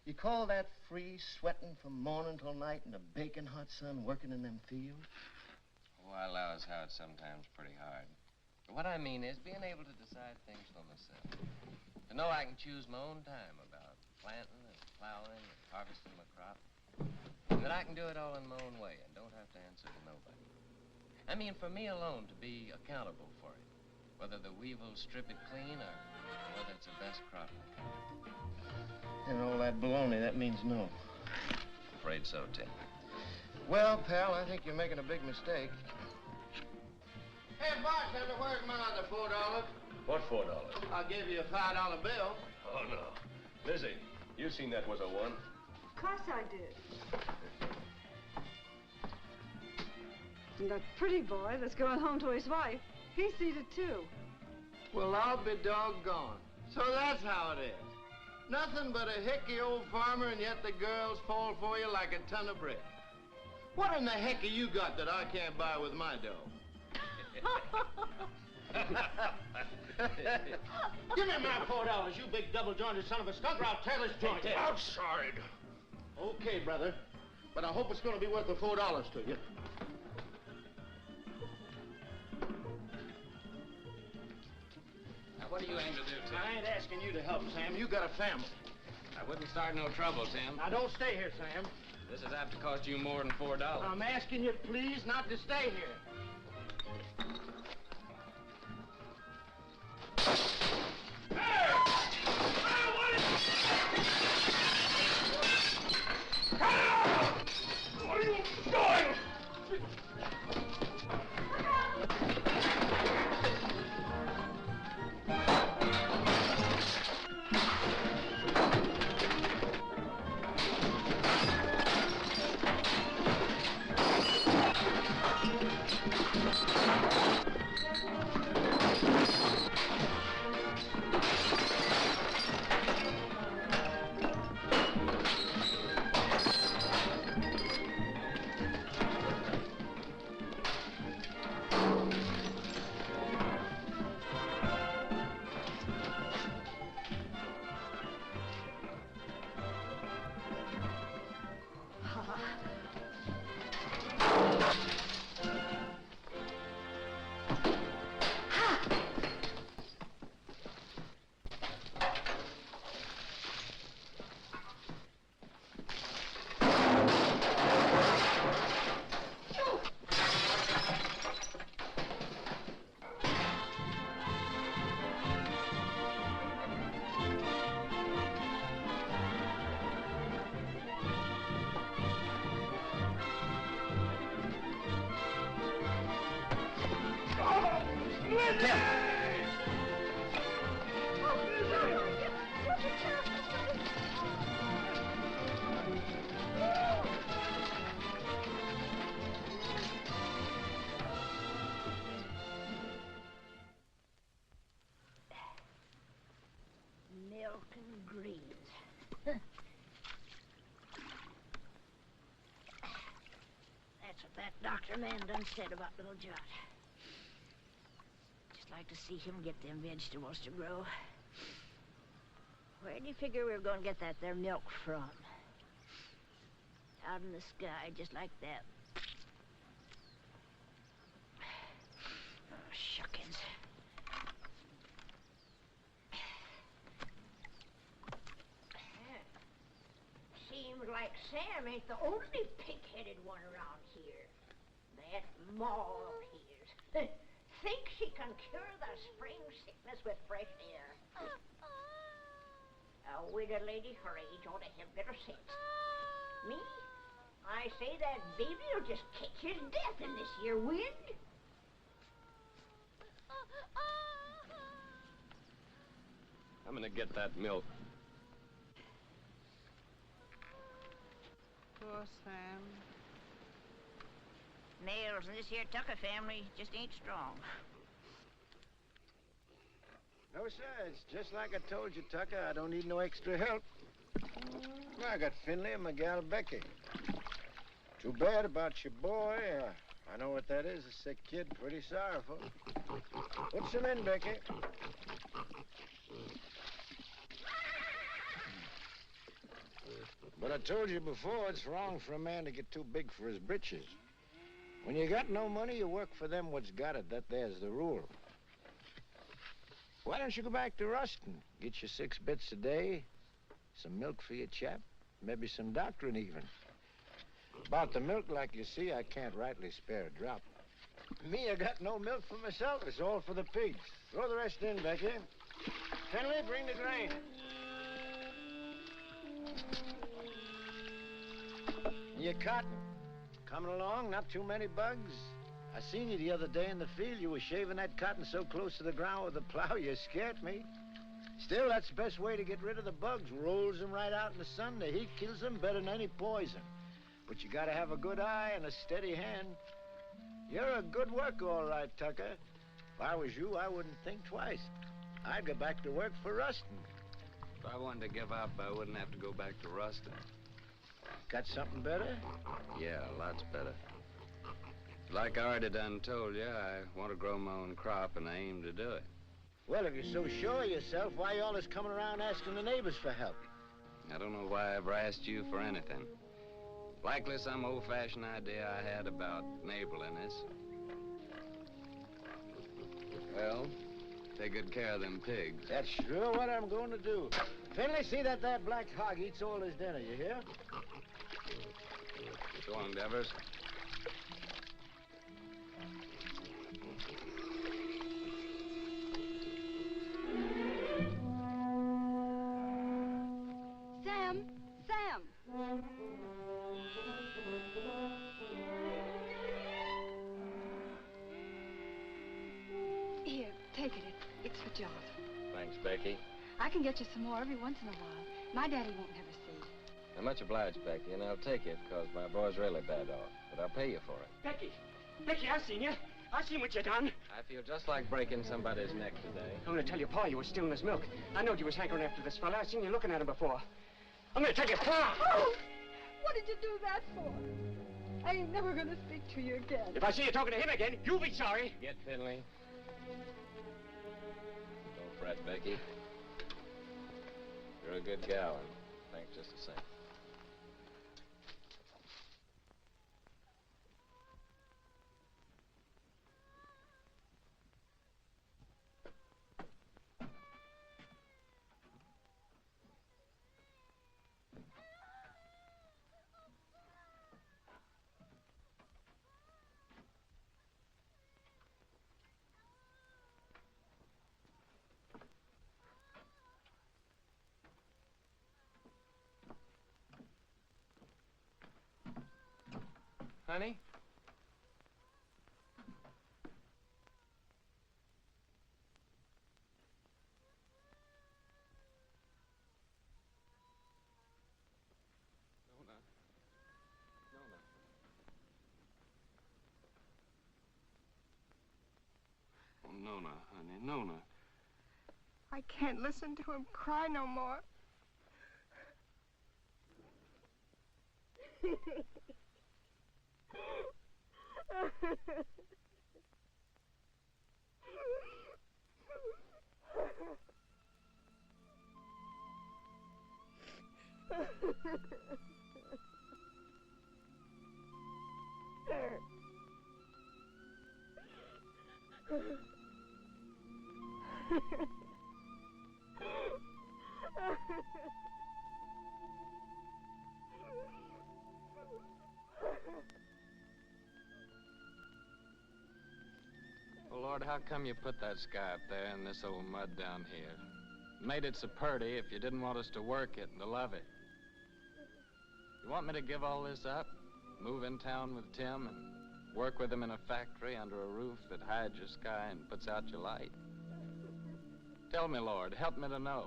You call that free, sweating from morning till night in the baking hot sun, working in them fields? Oh, I allow as how it's sometimes pretty hard. But what I mean is being able to decide things for myself. To know I can choose my own time about planting and plowing and harvesting my crop. And that I can do it all in my own way and don't have to answer to nobody. I mean, for me alone to be accountable for it. Whether the weevils strip it clean or whether it's the best crop in the country. And all that baloney, that means no. Afraid so, Tim. Well, pal, I think you're making a big mistake. Hey, bartender, where's my other $4? What $4? I'll give you a $5 bill. Oh, no. Lizzie, you seen that was a one. Of course I did. And that pretty boy that's going home to his wife, he sees it too. Well, I'll be doggone. So that's how it is. Nothing but a hickey old farmer, and yet the girls fall for you like a ton of brick. What in the heck have you got that I can't buy with my dough? Give me my $4, you big double-jointed son of a skunk, or I'll tear this joint. Outside. Okay, brother. But I hope it's going to be worth the $4 to you. Now, what do you aim to do, Tim? I ain't asking you to help, Sam. You got a family. I wouldn't start no trouble, Tim. Now, don't stay here, Sam. This is apt to cost you more than $4. I'm asking you, please, not to stay here. What are you doing? Milk and greens. That's what that doctor man done said about little Judd. Just like to see him get them vegetables to grow. Where do you figure we were going to get that there milk from? Out in the sky, just like that. Oh, shuckins. Seems like Sam ain't the only pig-headed one around here. That Ma of his thinks she can cure the spring sickness with fresh air. A widow lady her age ought to have better sense. Me? I say that baby'll just catch his death in this here wind. I'm gonna get that milk. Poor Sam. Nails in this here Tucker family just ain't strong. No, sir. It's just like I told you, Tucker. I don't need no extra help. Well, I got Finley and my gal Becky. Too bad about your boy. I know what that is, a sick kid. Pretty sorrowful. Put some in, Becky. But I told you before, it's wrong for a man to get too big for his britches. When you got no money, you work for them what's got it. That there's the rule. Why don't you go back to Ruston? Get you 6 bits a day, some milk for your chap, maybe some doctoring even. About the milk, like you see, I can't rightly spare a drop. Me, I got no milk for myself. It's all for the pigs. Throw the rest in, Becky. Finley, bring the grain. Your cotton. Coming along, not too many bugs? I seen you the other day in the field. You were shaving that cotton so close to the ground with the plow, you scared me. Still, that's the best way to get rid of the bugs. Rolls them right out in the sun. The heat kills them better than any poison. But you gotta have a good eye and a steady hand. You're a good worker, all right, Tucker. If I was you, I wouldn't think twice. I'd go back to work for Ruston. If I wanted to give up, I wouldn't have to go back to Ruston. Got something better? Yeah, lots better. Like I already done told you, I want to grow my own crop, and I aim to do it. Well, if you're so sure of yourself, why you always coming around asking the neighbors for help? I don't know why I ever asked you for anything. Likely some old-fashioned idea I had about neighborliness. Well, take good care of them pigs. That's sure what I'm going to do. Finley, see that black hog eats all his dinner, you hear? So long, Devers. Sam! Sam! Here, take it. It's for Jonathan. Thanks, Becky. I can get you some more every once in a while. My daddy won't never see. I'm much obliged, Becky, and I'll take it, because my boy's really bad off. But I'll pay you for it. Becky! Becky, I've seen you. I've seen what you done. I feel just like breaking somebody's neck today. I'm gonna tell your pa you was stealing his milk. I knowed you was hankering after this fella. I seen you looking at him before. I'm gonna tell your pa! Oh! What did you do that for? I ain't never gonna speak to you again. If I see you talking to him again, you'll be sorry. Get Finley. Don't fret, Becky. You're a good gal, and thanks just the same. Honey? Nona. Nona. Oh, Nona, honey, Nona. I can't listen to him cry no more. Well, Lord, how come you put that sky up there and this old mud down here? Made it so purty if you didn't want us to work it and to love it. You want me to give all this up? Move in town with Tim and work with him in a factory under a roof that hides your sky and puts out your light? Tell me, Lord, help me to know.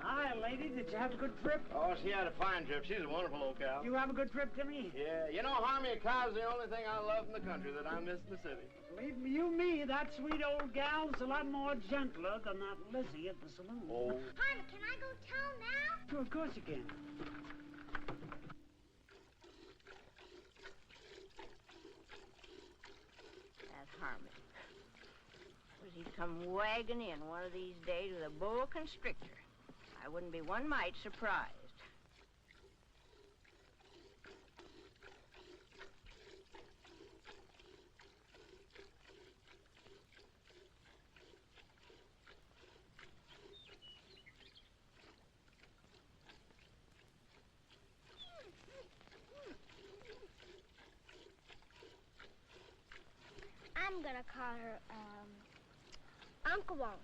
Hi, lady. Did you have a good trip? Oh, she had a fine trip. She's a wonderful old cow. You have a good trip, Timmy? Yeah, you know, Harmy, a cow's the only thing I love in the country that I miss in the city. Believe me, that sweet old gal's a lot more gentler than that Lizzie at the saloon. Oh. Harvey, can I go tell now? Sure, of course you can. That Harmon. Suppose he'd come wagging in one of these days with a boa constrictor. I wouldn't be one mite surprised. I'm gonna call her, Uncle Walter.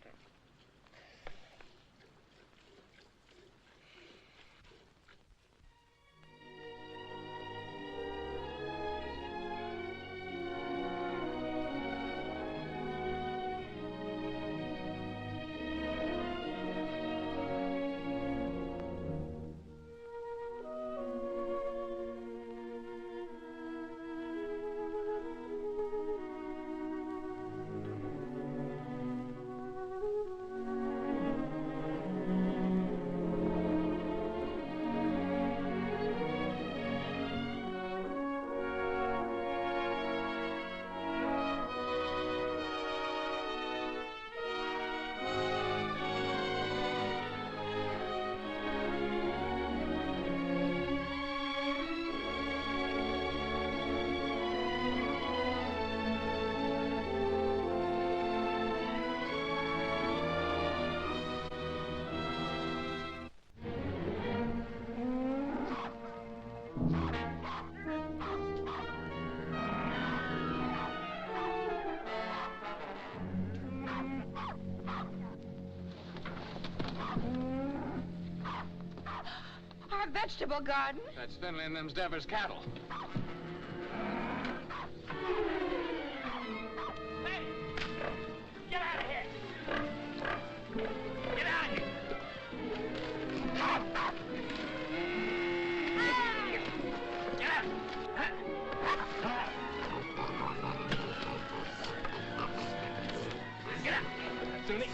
Our vegetable garden? That's Finley and them's Devers cattle. Get out of here! Get out of here! Get out! Get out! Sunni!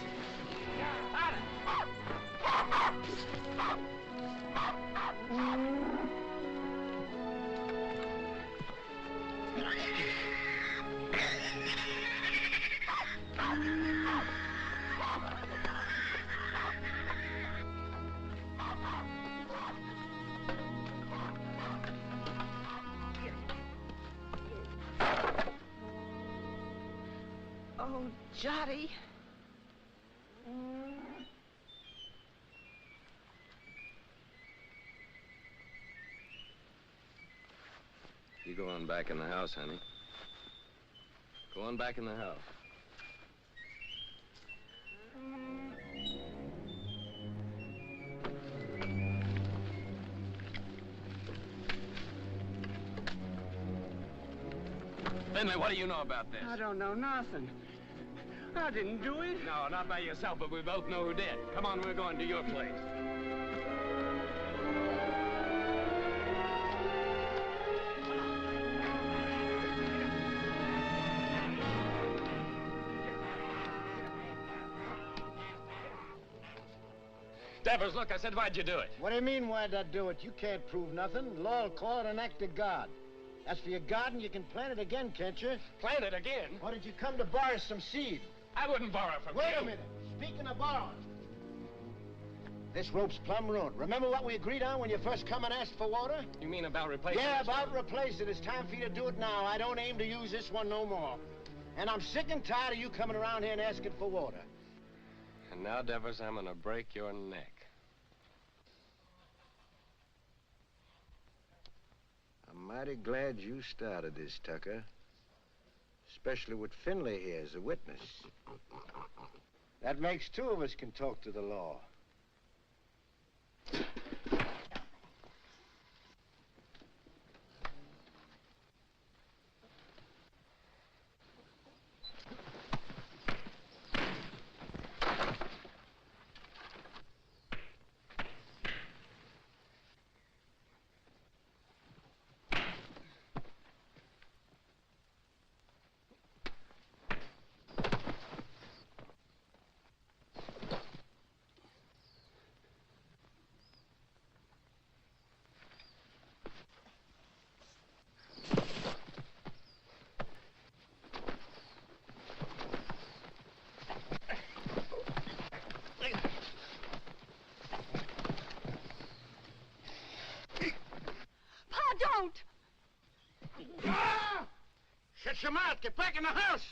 Oh, Jotty. You go on back in the house, honey. Go on back in the house. Finley, what do you know about this? I don't know nothing. I didn't do it. No, not by yourself, but we both know who did. Come on, we're going to your place. Devers, look, I said, why'd you do it? What do you mean, why'd I do it? You can't prove nothing. Law'll call it an act of God. As for your garden, you can plant it again, can't you? Plant it again? Or did you come to borrow some seed? I wouldn't borrow from Wait you. a minute. Speaking of borrowing, this rope's plumb ruined. Remember what we agreed on when you first come and asked for water? You mean about replacing Yeah, this about one? replace it. It's time for you to do it now. I don't aim to use this one no more. And I'm sick and tired of you coming around here and asking for water. And now, Devers, I'm gonna break your neck. mighty glad you started this, Tucker. Especially with Finley here as a witness. That makes two of us can talk to the law. Don't! Ah! Shut your mouth. Get back in the house.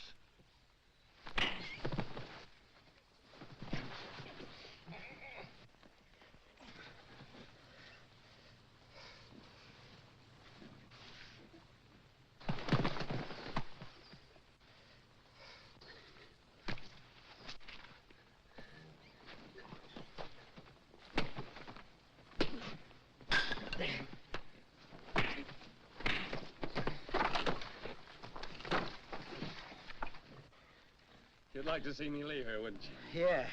You'd like to see me leave her, wouldn't you? Yeah.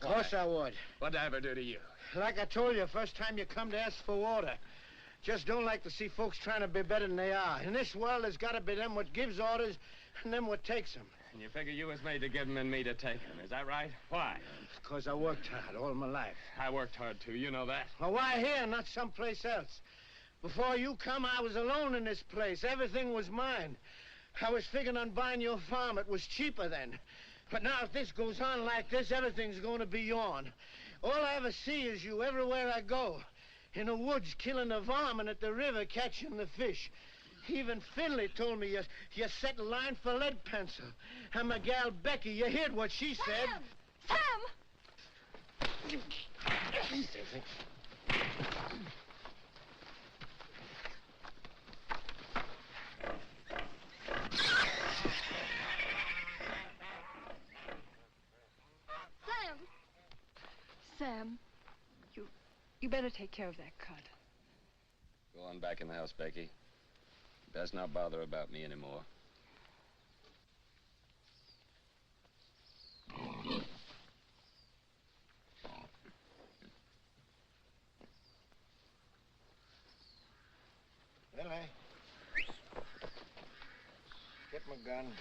Of course I would. What'd I ever do to you? Like I told you, first time you come to ask for water. Just don't like to see folks trying to be better than they are. In this world, there's got to be them what gives orders and them what takes them. And you figure you was made to give them and me to take them. Is that right? Why? Because I worked hard all my life. I worked hard, too. You know that. Well, why here, not someplace else? Before you come, I was alone in this place. Everything was mine. I was figuring on buying your farm. It was cheaper then. But now if this goes on like this, everything's going to be yourn. All I ever see is you everywhere I go. In the woods killing the varmint, at the river catching the fish. Even Finley told me you set line for lead pencil. And my gal Becky, you heard what she said. Sam! Sam, you better take care of that cut. Go on back in the house, Becky. Best not bother about me anymore. Finley. Get my gun.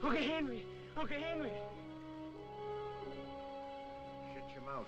Uncle Henry! Uncle Henry! Shut your mouth.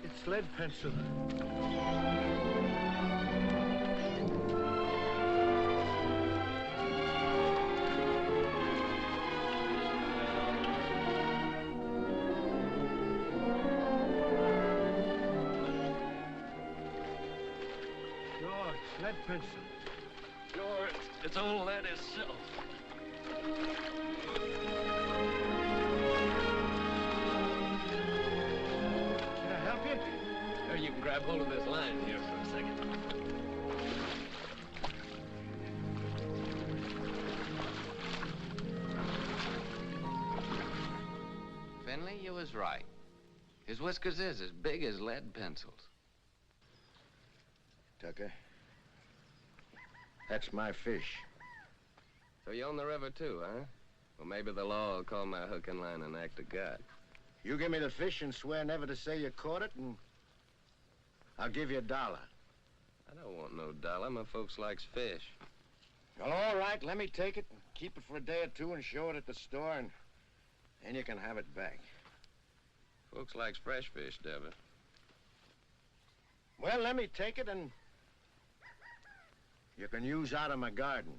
It's lead pencil. Sure, it's lead pencil. Sure, it's old lead itself. Can I help you? Here, you can grab hold of this line here for a second. Finley, you was right. His whiskers is as big as lead pencils. Tucker, That's my fish. So you own the river too, huh? Well, maybe the law will call my hook and line an act of God. You give me the fish and swear never to say you caught it, and I'll give you $1. I don't want no dollar. My folks likes fish. Well, all right, let me take it and keep it for a day or two and show it at the store, and then you can have it back. Folks likes fresh fish, Devitt. Well, let me take it, and you can use out of my garden.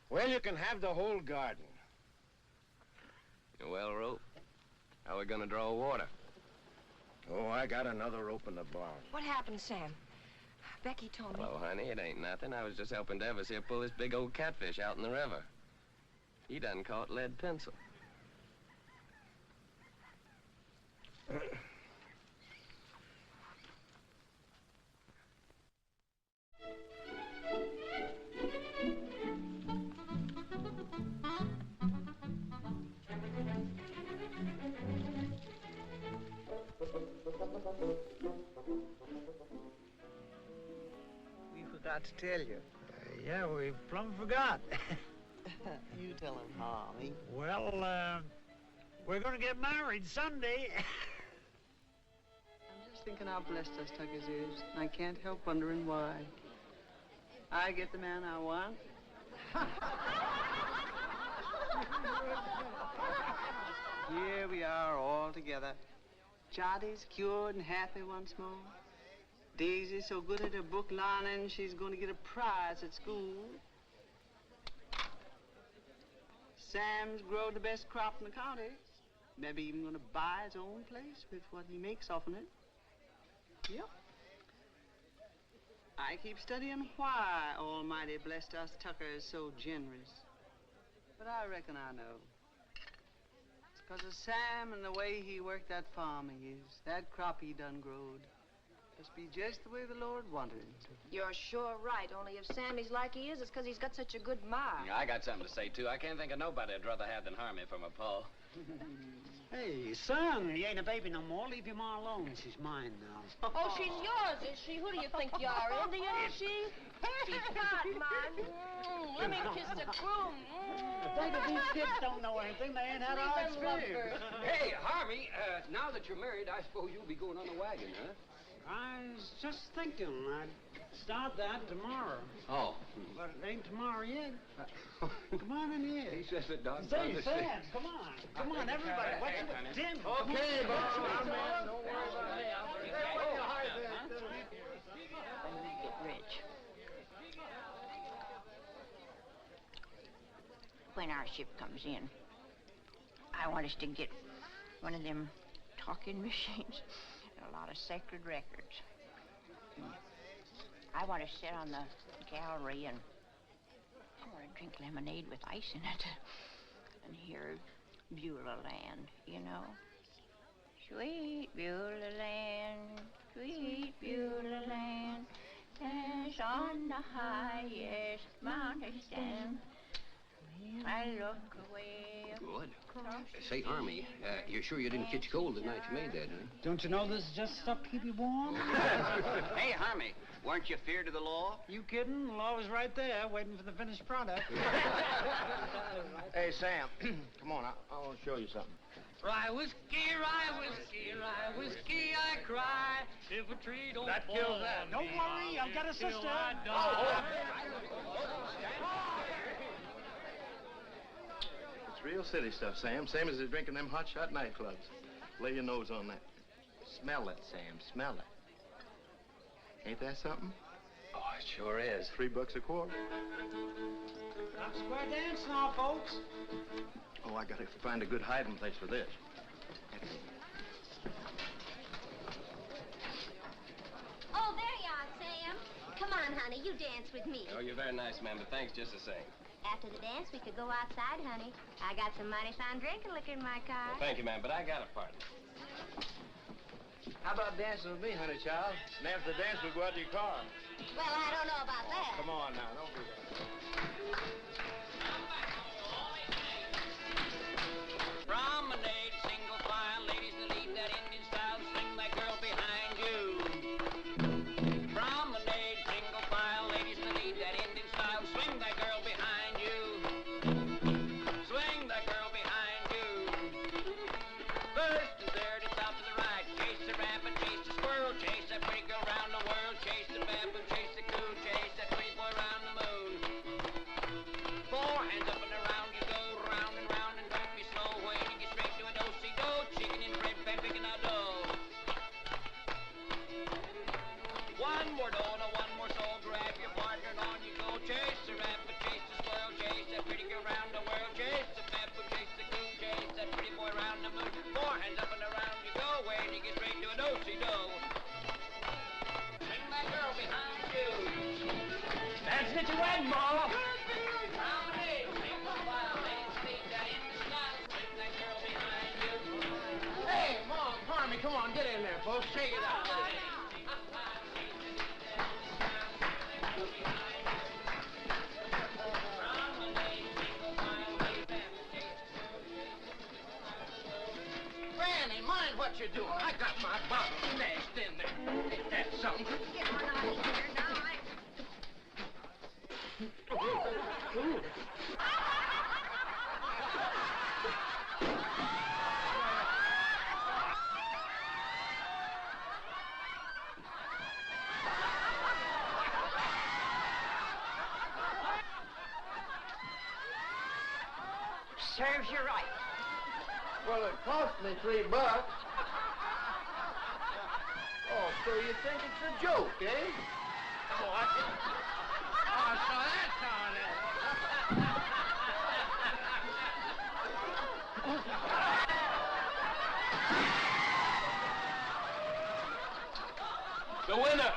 Well, you can have the whole garden. You well rope? How are we gonna draw water? Oh, I got another rope in the barn. What happened, Sam? Becky told me. Hello, honey. It ain't nothing. I was just helping Devis here pull this big old catfish out in the river. He done caught lead pencil. We forgot to tell you. Yeah, we plumb forgot. You tell him, Harley. Well, we're gonna get married Sunday. I'm just thinking how blessed us Tuckers is. I can't help wondering why. I get the man I want. Here we are all together. Jotty's cured and happy once more. Daisy's so good at her book learning, she's going to get a prize at school. Sam's grown the best crop in the county. Maybe even going to buy his own place with what he makes off of it. Yep. I keep studying why Almighty blessed us Tuckers so generous. But I reckon I know. It's 'cause of Sam and the way he worked that farm of his. That crop he done growed. Must be just the way the Lord wanted it to. You're sure right, only if Sammy's like he is, it's 'cause he's got such a good mind. Yeah, I got something to say, too. I can't think of nobody I'd rather have than Harmony for my pa. Hey, son, you ain't a baby no more. Leave your ma alone. She's mine now. Oh, she's yours, is she? Who do you think you are, Indian, is she? She's not mine. Let me kiss the groom. Think if these kids don't know anything, they ain't had our experience. Hey, Harmy, now that you're married, I suppose you'll be going on the wagon, huh? I was just thinking I'd start that tomorrow. Oh. But it ain't tomorrow yet. Come on in here. He says it, Doc. Say, Sam, come on. Come on, everybody. What's with Tim? Okay, boss. Don't worry about me. When we get rich. When our ship comes in, I want us to get one of them talking machines and a lot of sacred records. I want to sit on the gallery and I want to drink lemonade with ice in it and hear Beulah Land, you know. Sweet Beulah Land, sweet Beulah Land, as on the highest mountain stand. I look away. Good. Say, Harmy, you're sure you didn't catch cold the night you made that, huh? Don't you know this is just stuff to keep you warm? Hey, Harmy, weren't you feared of the law? You kidding? The law was right there, waiting for the finished product. Hey, Sam, come on. I want to show you something. Rye whiskey, rye whiskey, rye whiskey, I cry if a tree don't That kills that. Don't worry, I've got a sister. It's real city stuff, Sam. Same as they're drinking them hot shot nightclubs. Lay your nose on that. Smell it, Sam. Smell it. Ain't that something? Oh, it sure is. $3 a quart. Not square dance now, folks. Oh, I gotta find a good hiding place for this. Oh, there you are, Sam. Come on, honey, you dance with me. Oh, you're very nice, ma'am, but thanks just the same. After the dance, we could go outside, honey. I got some mighty fine drinking liquor in my car. Well, thank you, ma'am, but I got a partner. How about dancing with me, honey child? And after the dance, we'll go out to your car. Well, I don't know about that. Come on now, don't do that. Promenade, single file, ladies that lead that Indian style, swing that girl behind you. Harvey, come on, get in there, folks. Shake it out. Granny, mind what you're doing. I got my bottle stashed in there. Ain't that something? Get on out of here now. Serves you right. Well, it cost me $3. Oh, so you think it's a joke, eh? What? Oh, so that's how it The winner!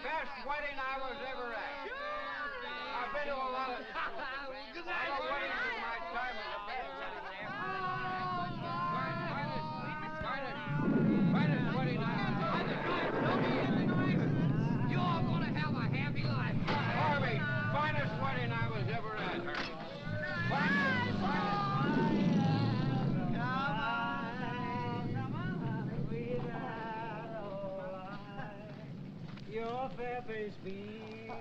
best wedding I was ever at. I've been to a lot of weddings in my time as a best wedding there. Finest wedding I ever. You're all gonna have a happy life. Harvey, finest wedding I was ever at, Harvey. Your fair face beams.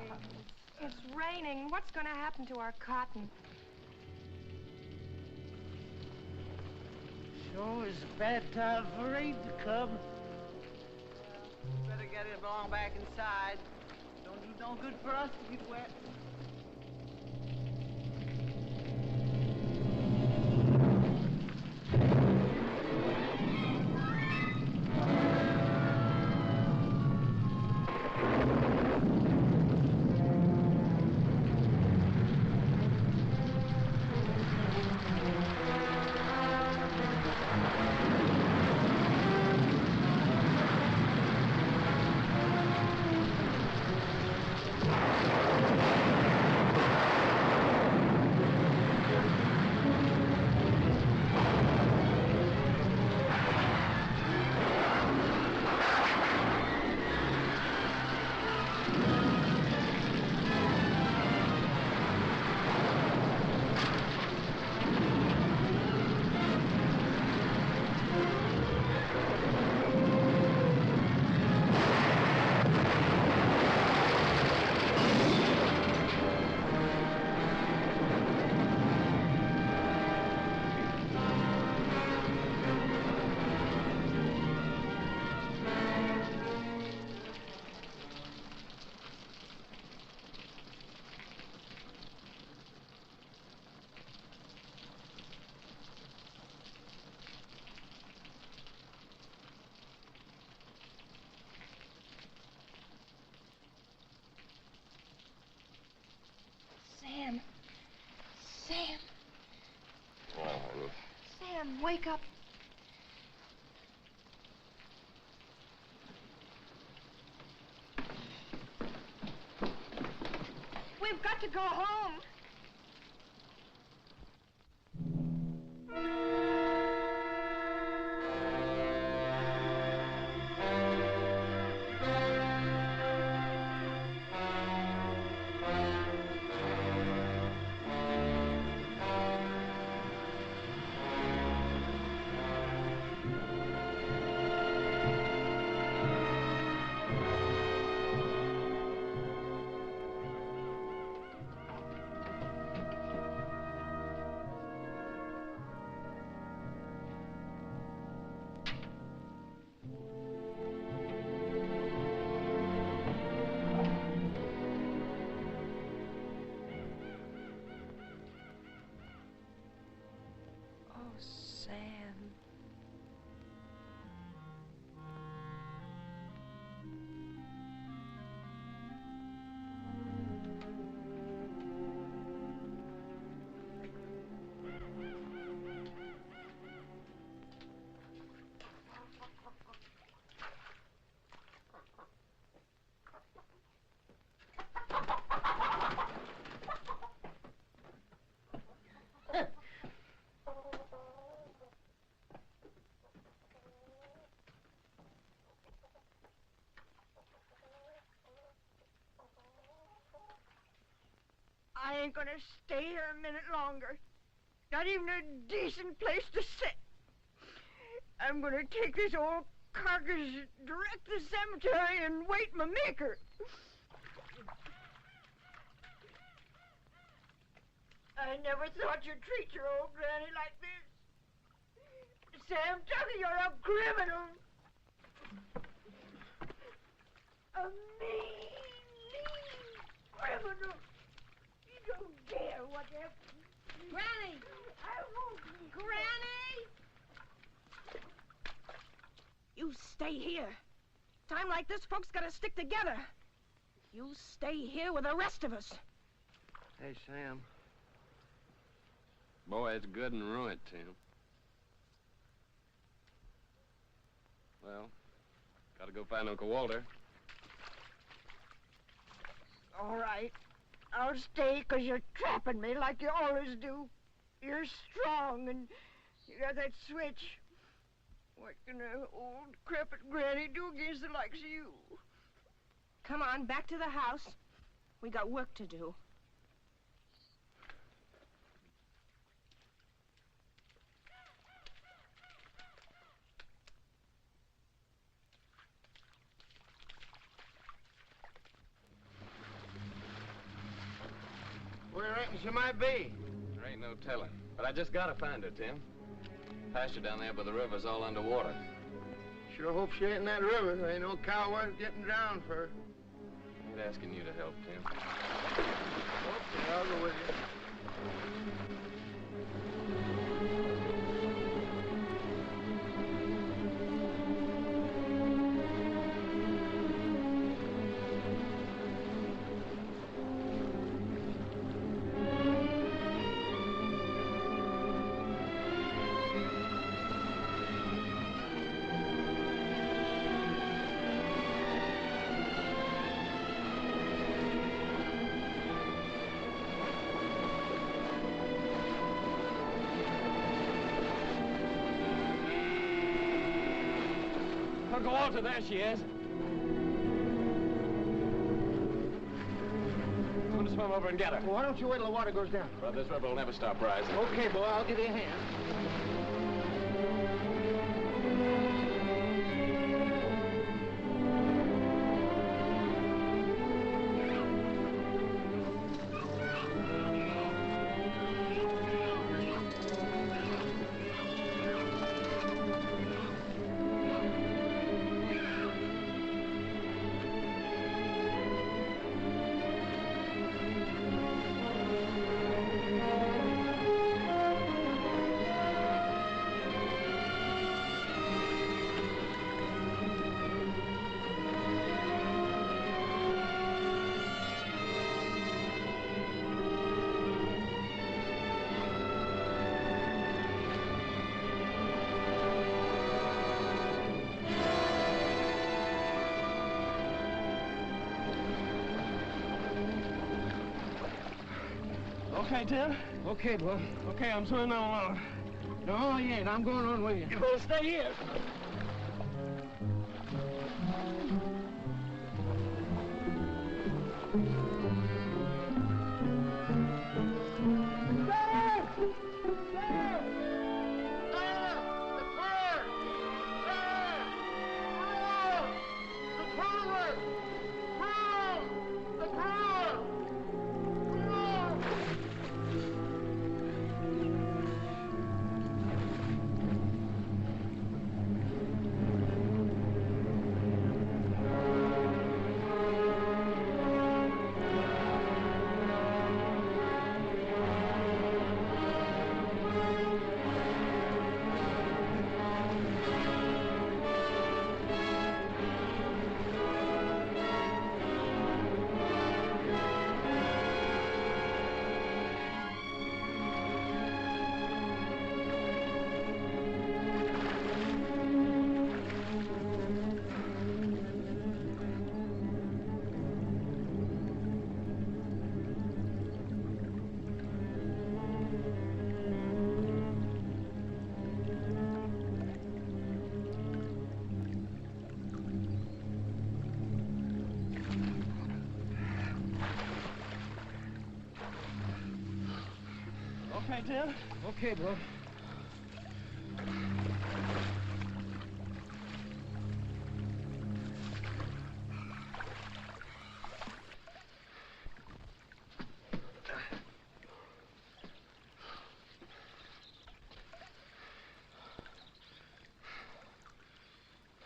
It's raining. What's going to happen to our cotton? Sure is a bad time for rain to come. Better get it along back inside. Don't do no good for us to get wet. Sam. Sam. Well, honey. Sam, wake up. We've got to go home. ain't gonna stay here a minute longer. Not even a decent place to sit. I'm gonna take this old carcass direct to the cemetery and wait my maker. I never thought you'd treat your old granny like this. Sam Tucker, you're a criminal. A mean criminal. You don't dare whatever. Granny! I won't. Granny! You stay here. Time like this, folks gotta stick together. You stay here with the rest of us. Hey, Sam. Boy, it's good and ruined, Tim. Well, gotta go find Uncle Walter. All right. I'll stay 'cause you're trapping me like you always do. You're strong and you got that switch. What can an old, crepit granny do against the likes of you? Come on, back to the house. We got work to do. Where you reckon she might be? There ain't no telling. But I just gotta find her, Tim. Pasture down there by the river's all underwater. Sure hope she ain't in that river. There ain't no cow worth getting drowned for her. I ain't asking you to help, Tim. Okay, I'll go with you. Uncle Walter, there she is. I'm gonna swim over and get her. Well, why don't you wait till the water goes down? Well, this river will never stop rising. Okay, boy, I'll give you a hand. Okay, Tim? Okay, boy. Okay, I'm swimming on along. No, you ain't. I'm going on with you. You're gonna stay here. right, Tim. Okay, bro.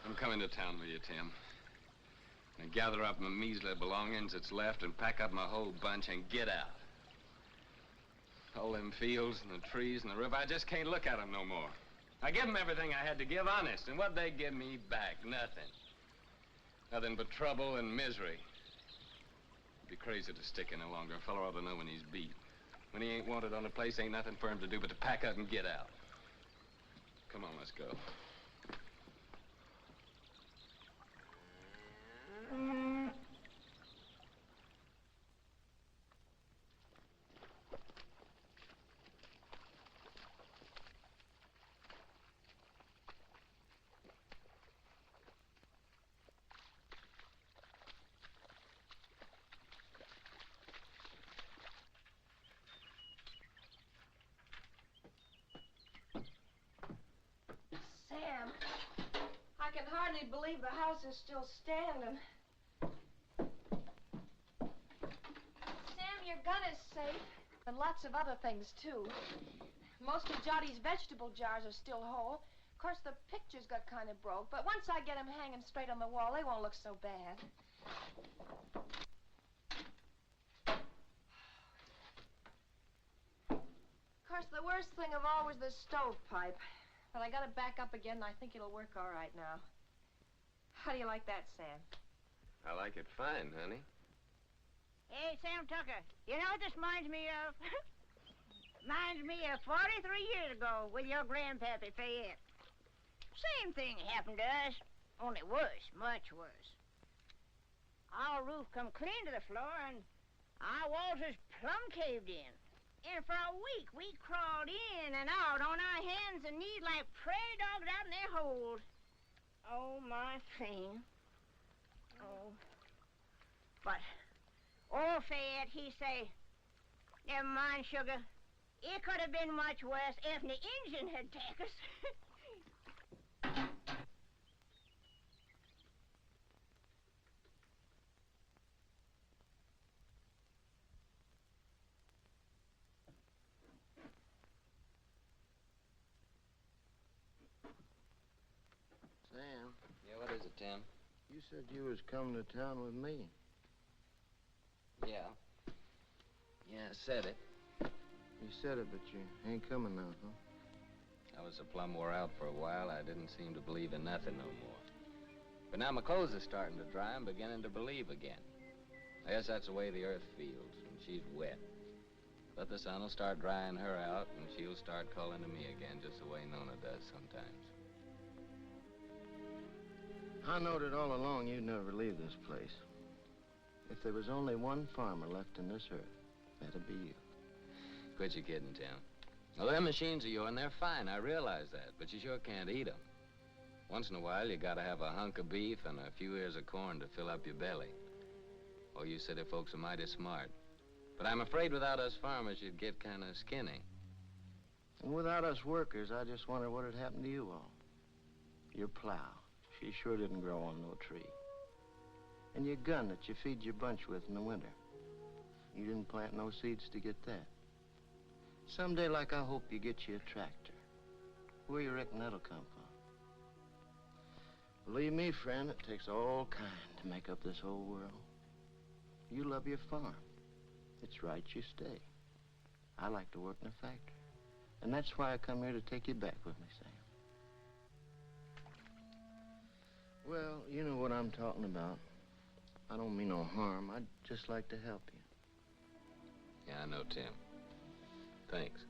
I'm coming to town with you, Tim. And gather up my measly belongings that's left and pack up my whole bunch and get out. All them fields and the trees and the river, I just can't look at them no more. I give them everything I had to give, honest, and what'd they give me back? Nothing. Nothing but trouble and misery. It'd be crazy to stick any longer. A fellow ought to know when he's beat. When he ain't wanted on a place, ain't nothing for him to do but to pack up and get out. Come on, let's go. Sam, I can hardly believe the house is still standing. Sam, your gun is safe, and lots of other things, too. Most of Jotty's vegetable jars are still whole. Of course, the pictures got kind of broke, but once I get them hanging straight on the wall, they won't look so bad. Of course, the worst thing of all was the stovepipe. But I got it back up again, and I think it'll work all right now. How do you like that, Sam? I like it fine, honey. Hey, Sam Tucker, you know what this reminds me of? Reminds me of 43 years ago with your grandpappy Fayette. Same thing happened to us, only worse, much worse. Our roof come clean to the floor, and our walls was plumb caved in. And for a week, we crawled in and out on our hands and knees like prairie dogs out in their holes. Oh, my thing. Oh. But old Fayette, he say, never mind, sugar. It could have been much worse if the engine had taken us. Sam. Yeah, what is it, Tim? You said you was coming to town with me. Yeah. Yeah, I said it. You said it, but you ain't coming now, huh? I was so plumb wore out for a while, I didn't seem to believe in nothing no more. But now my clothes are starting to dry, I'm beginning to believe again. I guess that's the way the earth feels when she's wet. But the sun will start drying her out, and she'll start calling to me again, just the way Nona does sometimes. I knowed it all along you'd never leave this place. If there was only one farmer left in this earth, that'd be you. Quit your kidding, Tim. Well, them machines of yours, they're fine, I realize that, but you sure can't eat them. Once in a while, you gotta have a hunk of beef and a few ears of corn to fill up your belly. Oh, you city folks are mighty smart. But I'm afraid without us farmers, you'd get kind of skinny. And without us workers, I just wonder what had happened to you all. Your plow. She sure didn't grow on no tree. And your gun that you feed your bunch with in the winter. You didn't plant no seeds to get that. Someday, like, I hope you get you a tractor. Where you reckon that'll come from? Believe me, friend, it takes all kind to make up this whole world. You love your farm. It's right you stay. I like to work in a factory. And that's why I come here to take you back with me, Sam. Well, you know what I'm talking about. I don't mean no harm. I'd just like to help you. Yeah, I know, Tim. Thanks.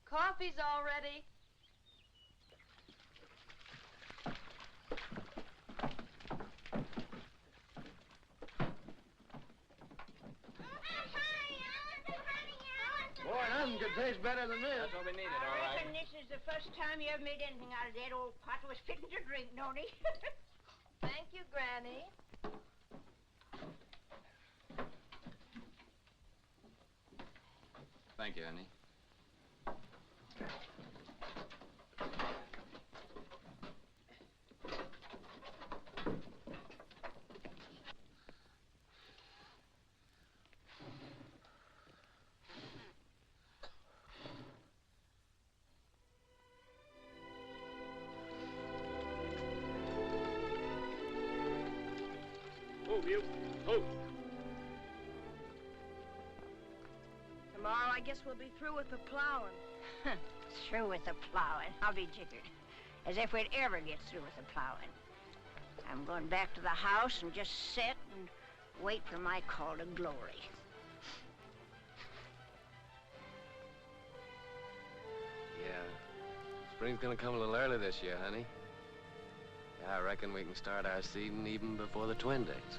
Coffee's all ready. Boy, nothing could taste better than this. That's what we needed, all I right. reckon this is the first time you ever made anything out of that old pot that was fitting to drink, don't he? Thank you, Granny. Thank you, honey. Move, you. Move. Tomorrow, I guess we'll be through with the plowing. Through with the plowing. I'll be jiggered. As if we'd ever get through with the plowing. I'm going back to the house and just sit and wait for my call to glory. Yeah. Spring's gonna come a little early this year, honey. Yeah, I reckon we can start our seeding even before the twin days.